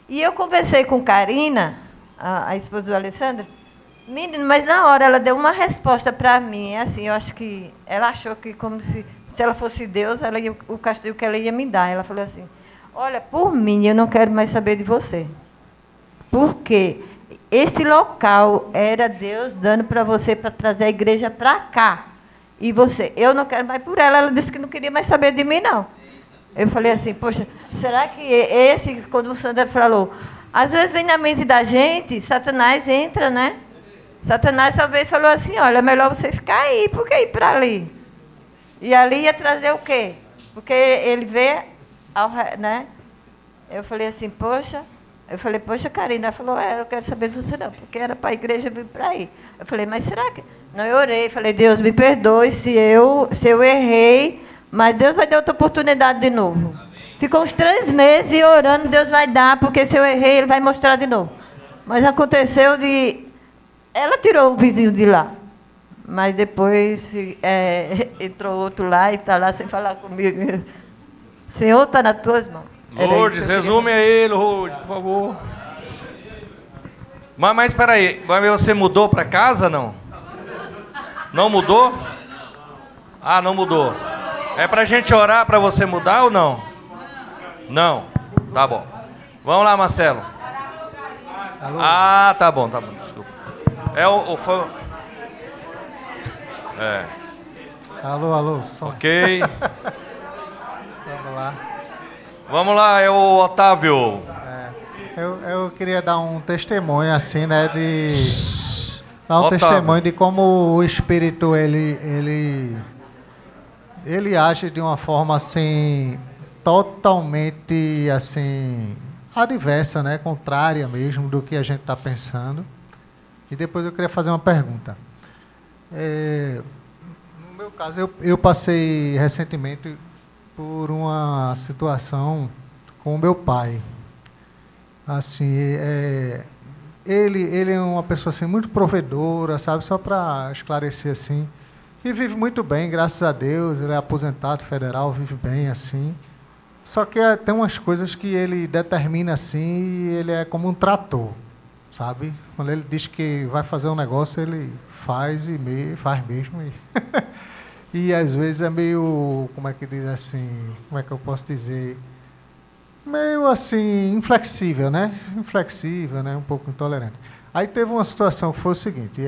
E eu conversei com Karina, a esposa do Alessandro, menino, mas na hora ela deu uma resposta para mim, assim, eu acho que ela achou que como se ela fosse Deus, o castigo que ela ia me dar. Ela falou assim, olha, por mim, eu não quero mais saber de você. Porque esse local era Deus dando para você, para trazer a igreja para cá. E você, eu não quero mais por ela. Ela disse que não queria mais saber de mim, não. Eu falei assim, poxa, será que quando o Sandra falou, às vezes vem na mente da gente, Satanás entra, né? Satanás talvez falou assim, olha, é melhor você ficar aí, por que ir para ali? E ali ia trazer o quê? Porque ele vê, né? Eu falei assim, poxa, Karina, ela falou, eu quero saber de você não, porque era para a igreja vir para aí. Eu falei, mas será que... Não, eu orei, falei, Deus, me perdoe se eu errei, mas Deus vai dar outra oportunidade de novo. Ficou uns 3 meses orando, Deus vai dar, porque se eu errei, Ele vai mostrar de novo. Mas aconteceu ela tirou o vizinho de lá, mas depois entrou outro lá e está lá sem falar comigo. Senhor, está nas tuas mãos. Lourdes, resume aí, Lourdes, por favor. Mas espera aí, você mudou para casa, não? Não mudou? Não mudou. É para a gente orar para você mudar ou não? Não? Tá bom. Vamos lá, Marcelo. Tá bom, desculpa. Alô, alô, som. Ok. Vamos lá. Vamos lá, é o Otávio. Eu queria dar um testemunho, assim, né, dar um Otávio. testemunho de como o Espírito, ele age de uma forma, assim, totalmente, assim, adversa, né, contrária mesmo do que a gente está pensando. E depois eu queria fazer uma pergunta. No meu caso, eu passei recentemente por uma situação com o meu pai. Assim, ele é uma pessoa assim, muito provedora, sabe? Só para esclarecer assim. E vive muito bem, graças a Deus. Ele é aposentado federal, vive bem assim. Só que tem umas coisas que ele determina assim, e ele é como um trator, sabe? Quando ele diz que vai fazer um negócio, ele faz faz mesmo. E às vezes é meio, como é que diz assim, como é que eu posso dizer? Meio assim, inflexível, né? Inflexível, né? Um pouco intolerante. Aí teve uma situação que foi o seguinte,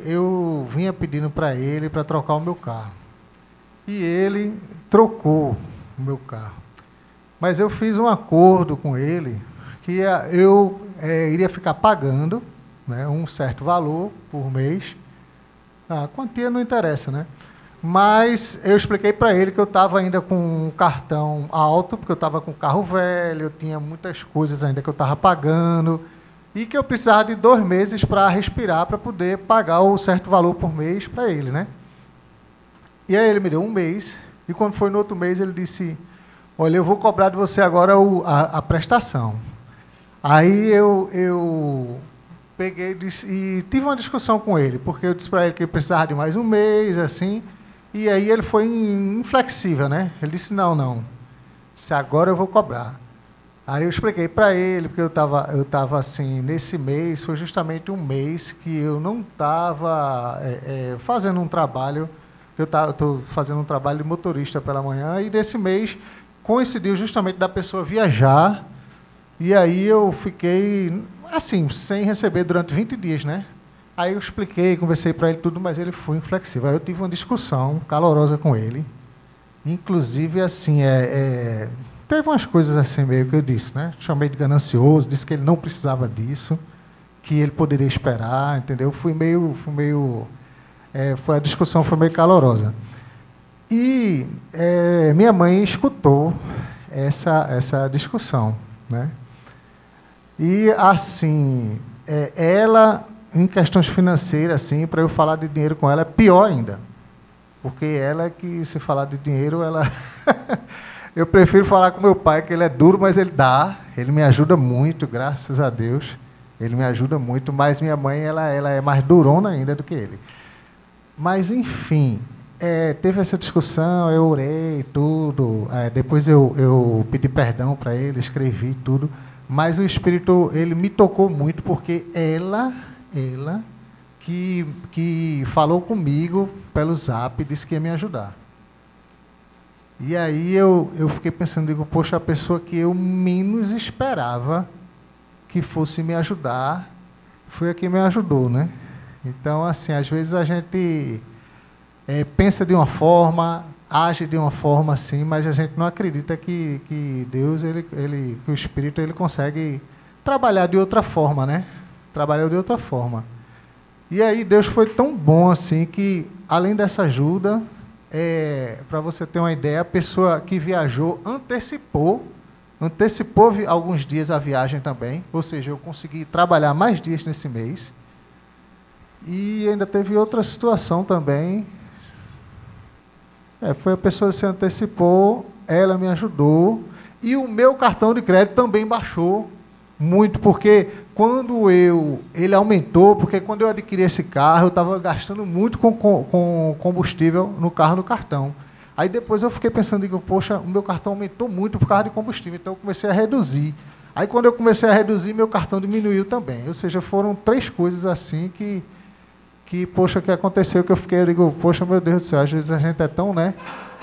eu vinha pedindo para ele para trocar o meu carro. E ele trocou o meu carro. Mas eu fiz um acordo com ele que eu iria ficar pagando, né, um certo valor por mês. A quantia não interessa, né? Mas eu expliquei para ele que eu estava ainda com um cartão alto, porque eu estava com um carro velho, eu tinha muitas coisas ainda que eu estava pagando, e que eu precisava de 2 meses para respirar, para poder pagar o certo valor por mês para ele, né? E aí ele me deu 1 mês, e quando foi no outro mês ele disse, olha, eu vou cobrar de você agora a prestação. Aí eu peguei e tive uma discussão com ele, porque eu disse para ele que ele precisava de mais 1 mês, assim. E aí ele foi inflexível, né? Ele disse, não, se agora eu vou cobrar. Aí eu expliquei para ele, porque eu tava assim, nesse mês, foi justamente um mês que eu não estava fazendo um trabalho, eu estou fazendo um trabalho de motorista pela manhã, e desse mês coincidiu justamente da pessoa viajar, e aí eu fiquei, assim, sem receber durante 20 dias, né? Aí eu expliquei, conversei para ele tudo, mas ele foi inflexível. Aí eu tive uma discussão calorosa com ele. Inclusive, assim, teve umas coisas assim meio que eu disse, né? Chamei de ganancioso, disse que ele não precisava disso, que ele poderia esperar, entendeu? A discussão foi meio calorosa. E minha mãe escutou essa discussão, né? E, assim, ela... Em questões financeiras, assim, para eu falar de dinheiro com ela, é pior ainda. Porque ela que, se falar de dinheiro, ela... Eu prefiro falar com meu pai, que ele é duro, mas ele dá. Ele me ajuda muito, graças a Deus. Ele me ajuda muito, mas minha mãe, ela é mais durona ainda do que ele. Mas, enfim, teve essa discussão, eu orei, tudo. Depois eu pedi perdão para ele, escrevi tudo. Mas o Espírito, ele me tocou muito, porque ela que falou comigo pelo Zap, disse que ia me ajudar. E aí eu fiquei pensando, digo, poxa, a pessoa que eu menos esperava que fosse me ajudar, foi a que me ajudou, né? Então, assim, às vezes a gente pensa de uma forma, age de uma forma assim, mas a gente não acredita que Deus, que o Espírito, ele consegue trabalhar de outra forma, né? Trabalhou de outra forma. E aí Deus foi tão bom assim que, além dessa ajuda, para você ter uma ideia, a pessoa que viajou antecipou alguns dias a viagem também, ou seja, eu consegui trabalhar mais dias nesse mês. E ainda teve outra situação também. Foi a pessoa que se antecipou, ela me ajudou, e o meu cartão de crédito também baixou muito, porque quando ele aumentou, porque quando eu adquiri esse carro, eu estava gastando muito com combustível no carro, no cartão. Aí depois eu fiquei pensando, digo, poxa, o meu cartão aumentou muito por causa de combustível, então eu comecei a reduzir. Aí quando eu comecei a reduzir, meu cartão diminuiu também. Ou seja, foram 3 coisas assim que poxa, que aconteceu, que eu fiquei, eu digo, poxa, meu Deus do céu, às vezes a gente é tão, né,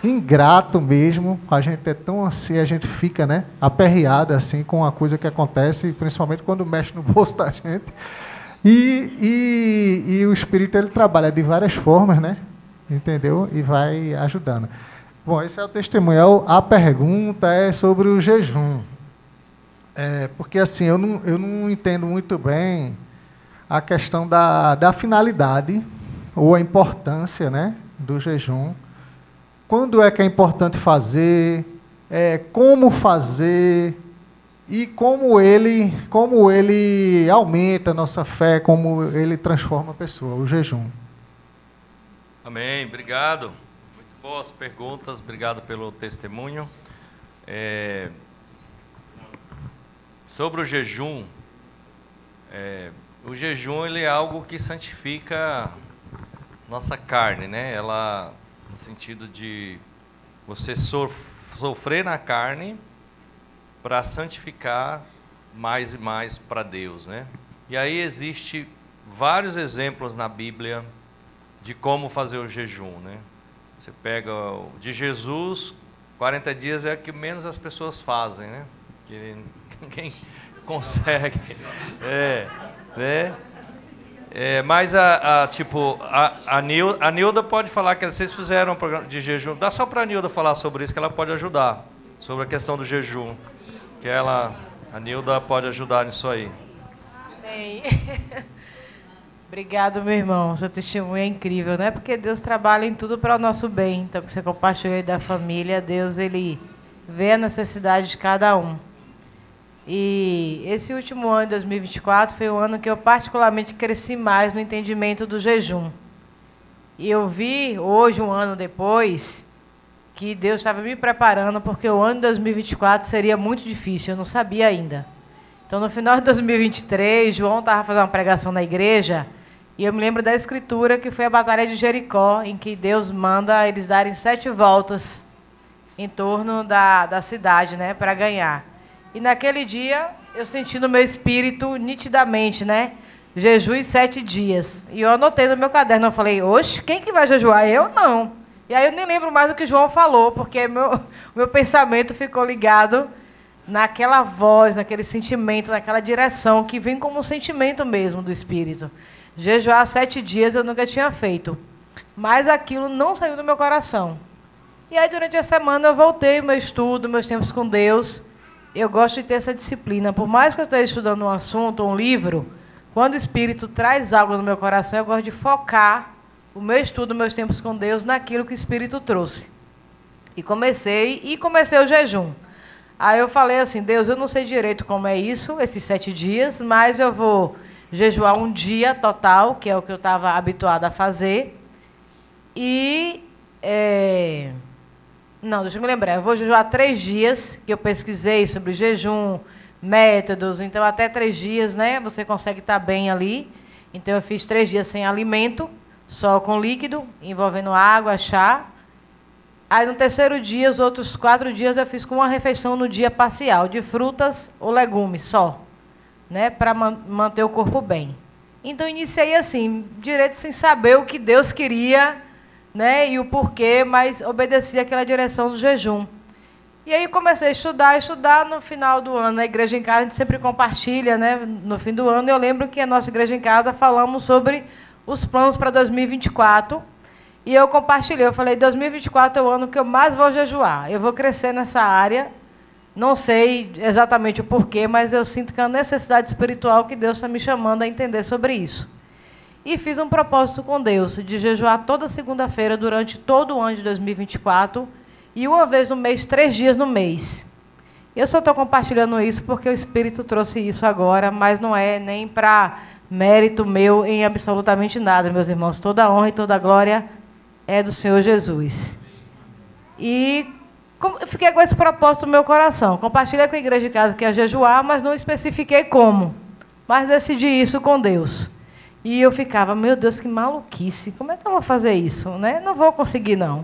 ingrato mesmo, a gente é tão assim, a gente fica, né, aperreado assim com a coisa que acontece, principalmente quando mexe no bolso da gente. E o Espírito, ele trabalha de várias formas, né? entendeu? E vai ajudando. Bom, esse é o testemunho. A pergunta é sobre o jejum. Porque assim, eu não entendo muito bem a questão da finalidade ou a importância, né, do jejum. Quando é que é importante fazer, como fazer e como ele aumenta a nossa fé, como ele transforma a pessoa, o jejum. Amém, obrigado. Muito boas perguntas, obrigado pelo testemunho. Sobre o jejum ele é algo que santifica nossa carne, né? Ela, no sentido de você sofrer na carne para santificar mais e mais para Deus, né? E aí existe vários exemplos na Bíblia de como fazer o jejum, né? Você pega o de Jesus, 40 dias é o que menos as pessoas fazem, né? Que ninguém consegue. Né? Mas a Nilda pode falar que vocês fizeram um programa de jejum. Dá só para a Nilda falar sobre isso, que ela pode ajudar, sobre a questão do jejum. Que a Nilda pode ajudar nisso aí. Amém. Obrigado, meu irmão. Seu testemunho é incrível, né? Porque Deus trabalha em tudo para o nosso bem. Então, que você compartilhou aí da família, Deus, ele vê a necessidade de cada um. E esse último ano, de 2024, foi o ano que eu particularmente cresci mais no entendimento do jejum. E eu vi, hoje, um ano depois, que Deus estava me preparando, porque o ano de 2024 seria muito difícil, eu não sabia ainda. Então, no final de 2023, João estava fazendo uma pregação na igreja, e eu me lembro da escritura, que foi a Batalha de Jericó, em que Deus manda eles darem 7 voltas em torno da cidade, né, para ganhar. E naquele dia, eu senti no meu espírito, nitidamente, né? Jejum 7 dias. E eu anotei no meu caderno, eu falei, oxe, quem que vai jejuar? Eu não. E aí eu nem lembro mais do que João falou, porque meu pensamento ficou ligado naquela voz, naquele sentimento, naquela direção, que vem como um sentimento mesmo do espírito. Jejuar 7 dias eu nunca tinha feito. Mas aquilo não saiu do meu coração. E aí, durante a semana, eu voltei ao meu estudo, meus tempos com Deus. Eu gosto de ter essa disciplina. Por mais que eu esteja estudando um assunto ou um livro, quando o Espírito traz algo no meu coração, eu gosto de focar o meu estudo, meus tempos com Deus, naquilo que o Espírito trouxe. E comecei o jejum. Aí eu falei assim, Deus, eu não sei direito como é isso, esses 7 dias, mas eu vou jejuar um dia total, que é o que eu estava habituada a fazer. E... Não, deixa eu me lembrar. Eu vou jejuar 3 dias, que eu pesquisei sobre jejum, métodos. Então, até 3 dias, né? Você consegue estar bem ali. Então, eu fiz 3 dias sem alimento, só com líquido, envolvendo água, chá. Aí, no terceiro dia, os outros 4 dias, eu fiz com uma refeição no dia parcial, de frutas ou legumes só, né? Para manter o corpo bem. Então, iniciei assim, direito sem saber o que Deus queria, né, e o porquê, mas obedeci àquela direção do jejum. E aí comecei a estudar no final do ano. Na igreja em casa a gente sempre compartilha, né, no fim do ano. Eu lembro que a nossa igreja em casa falamos sobre os planos para 2024. E eu compartilhei, eu falei, 2024 é o ano que eu mais vou jejuar. Eu vou crescer nessa área. Não sei exatamente o porquê, mas eu sinto que é uma necessidade espiritual que Deus está me chamando a entender sobre isso. E fiz um propósito com Deus, de jejuar toda segunda-feira durante todo o ano de 2024, e uma vez no mês, 3 dias no mês. Eu só estou compartilhando isso porque o Espírito trouxe isso agora, mas não é nem para mérito meu em absolutamente nada, meus irmãos. Toda a honra e toda a glória é do Senhor Jesus. E eu fiquei com esse propósito no meu coração. Compartilhei com a igreja de casa que ia jejuar, mas não especifiquei como. Mas decidi isso com Deus. E eu ficava, meu Deus, que maluquice, como é que eu vou fazer isso? Né? Não vou conseguir, não.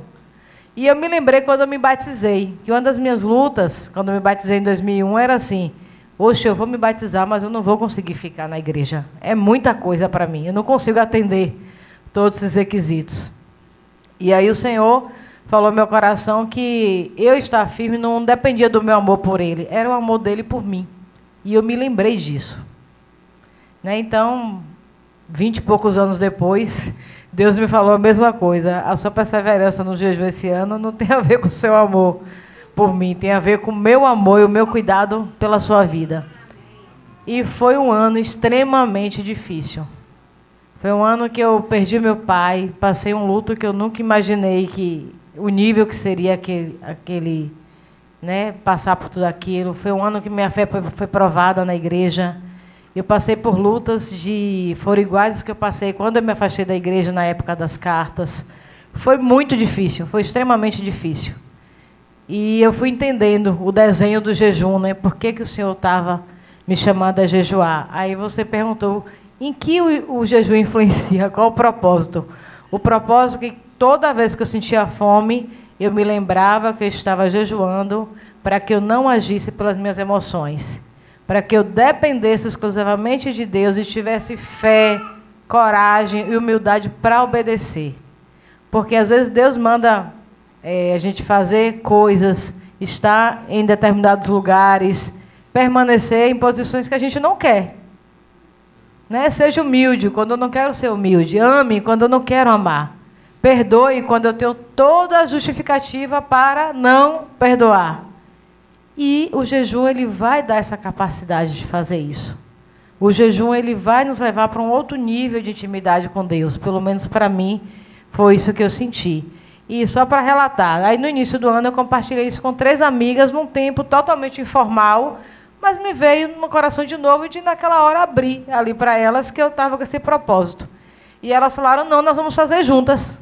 E eu me lembrei quando eu me batizei, que uma das minhas lutas, quando eu me batizei em 2001, era assim, oxe, eu vou me batizar, mas eu não vou conseguir ficar na igreja. É muita coisa para mim, eu não consigo atender todos esses requisitos. E aí o Senhor falou no meu coração que eu estar firme não dependia do meu amor por Ele, era o amor dEle por mim. E eu me lembrei disso. Né? Então... 20 e poucos anos depois, Deus me falou a mesma coisa. A sua perseverança no jejum esse ano não tem a ver com o seu amor por mim, tem a ver com o meu amor e o meu cuidado pela sua vida. E foi um ano extremamente difícil. Foi um ano que eu perdi meu pai, passei um luto que eu nunca imaginei que o nível que seria aquele né, passar por tudo aquilo. Foi um ano que minha fé foi provada na igreja. Eu passei por lutas foram iguais às que eu passei quando eu me afastei da igreja na época das cartas. Foi muito difícil, foi extremamente difícil. E eu fui entendendo o desenho do jejum, né? Por que o Senhor estava me chamando a jejuar? Aí você perguntou em que o jejum influencia, qual o propósito? O propósito é que toda vez que eu sentia fome, eu me lembrava que eu estava jejuando para que eu não agisse pelas minhas emoções, para que eu dependesse exclusivamente de Deus e tivesse fé, coragem e humildade para obedecer. Porque às vezes Deus manda a gente fazer coisas, estar em determinados lugares, permanecer em posições que a gente não quer. Né? Seja humilde quando eu não quero ser humilde. Ame quando eu não quero amar. Perdoe quando eu tenho toda a justificativa para não perdoar. E o jejum ele vai dar essa capacidade de fazer isso. O jejum ele vai nos levar para um outro nível de intimidade com Deus. Pelo menos para mim, foi isso que eu senti. E só para relatar, aí no início do ano eu compartilhei isso com 3 amigas, num tempo totalmente informal, mas me veio no coração de novo e de naquela hora abrir ali para elas que eu estava com esse propósito. E elas falaram, não, nós vamos fazer juntas.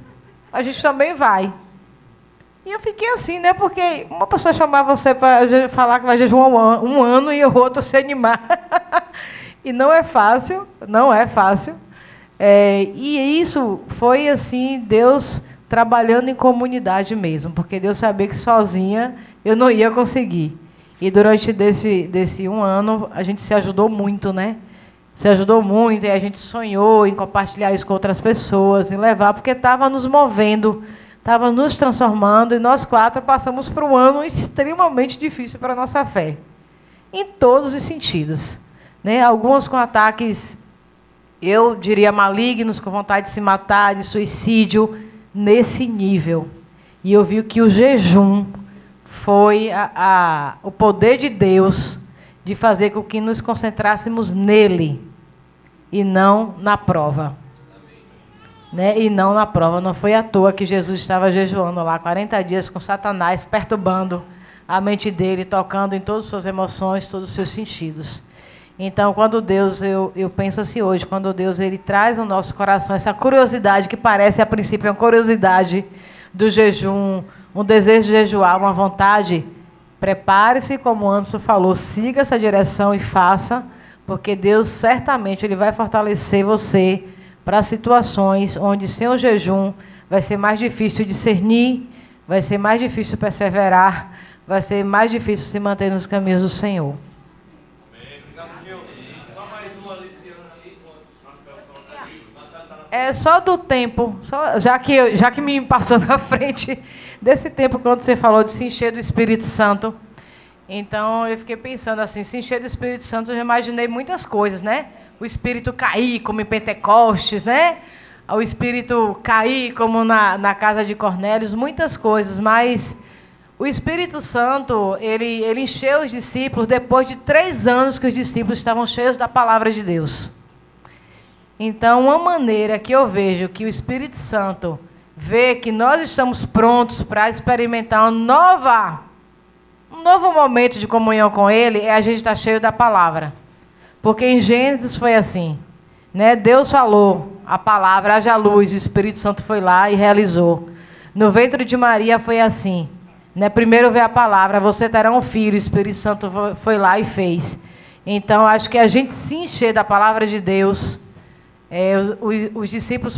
A gente também vai. E eu fiquei assim, né? Porque uma pessoa chamar você para falar que vai jejuar um ano e o outro se animar. E não é fácil, não é fácil. E isso foi assim, Deus trabalhando em comunidade mesmo, porque Deus sabia que sozinha eu não ia conseguir. E durante desse um ano, a gente se ajudou muito, né? Se ajudou muito, e a gente sonhou em compartilhar isso com outras pessoas, em levar, porque estava nos movendo, estava nos transformando, e nós 4 passamos por um ano extremamente difícil para a nossa fé, em todos os sentidos. Né? Alguns com ataques, eu diria, malignos, com vontade de se matar, de suicídio, nesse nível. E eu vi que o jejum foi o poder de Deus de fazer com que nos concentrássemos nele e não na prova. Né? E não na prova. Não foi à toa que Jesus estava jejuando lá 40 dias com Satanás, perturbando a mente dele, tocando em todas as suas emoções, todos os seus sentidos. Então, quando Deus, eu penso assim hoje, quando Deus ele traz ao nosso coração essa curiosidade, que parece a princípio uma curiosidade do jejum, um desejo de jejuar, uma vontade, prepare-se, como o Anderson falou, siga essa direção e faça, porque Deus certamente ele vai fortalecer você para situações onde sem o jejum vai ser mais difícil discernir, vai ser mais difícil perseverar, vai ser mais difícil se manter nos caminhos do Senhor. É só do tempo, já que me passou na frente desse tempo, quando você falou de se encher do Espírito Santo. Então, eu fiquei pensando assim, se encher do Espírito Santo, eu já imaginei muitas coisas, né? O Espírito cair, como em Pentecostes, né? O Espírito cair, como na casa de Cornélios, muitas coisas. Mas o Espírito Santo, ele encheu os discípulos depois de 3 anos que os discípulos estavam cheios da palavra de Deus. Então, uma maneira que eu vejo que o Espírito Santo vê que nós estamos prontos para experimentar um novo momento de comunhão com Ele é a gente estar cheio da palavra. Porque em Gênesis foi assim, né? Deus falou a palavra, haja luz, o Espírito Santo foi lá e realizou. No ventre de Maria foi assim, né? Primeiro veio a palavra, você terá um filho, o Espírito Santo foi lá e fez. Então, acho que a gente se encher da palavra de Deus, os discípulos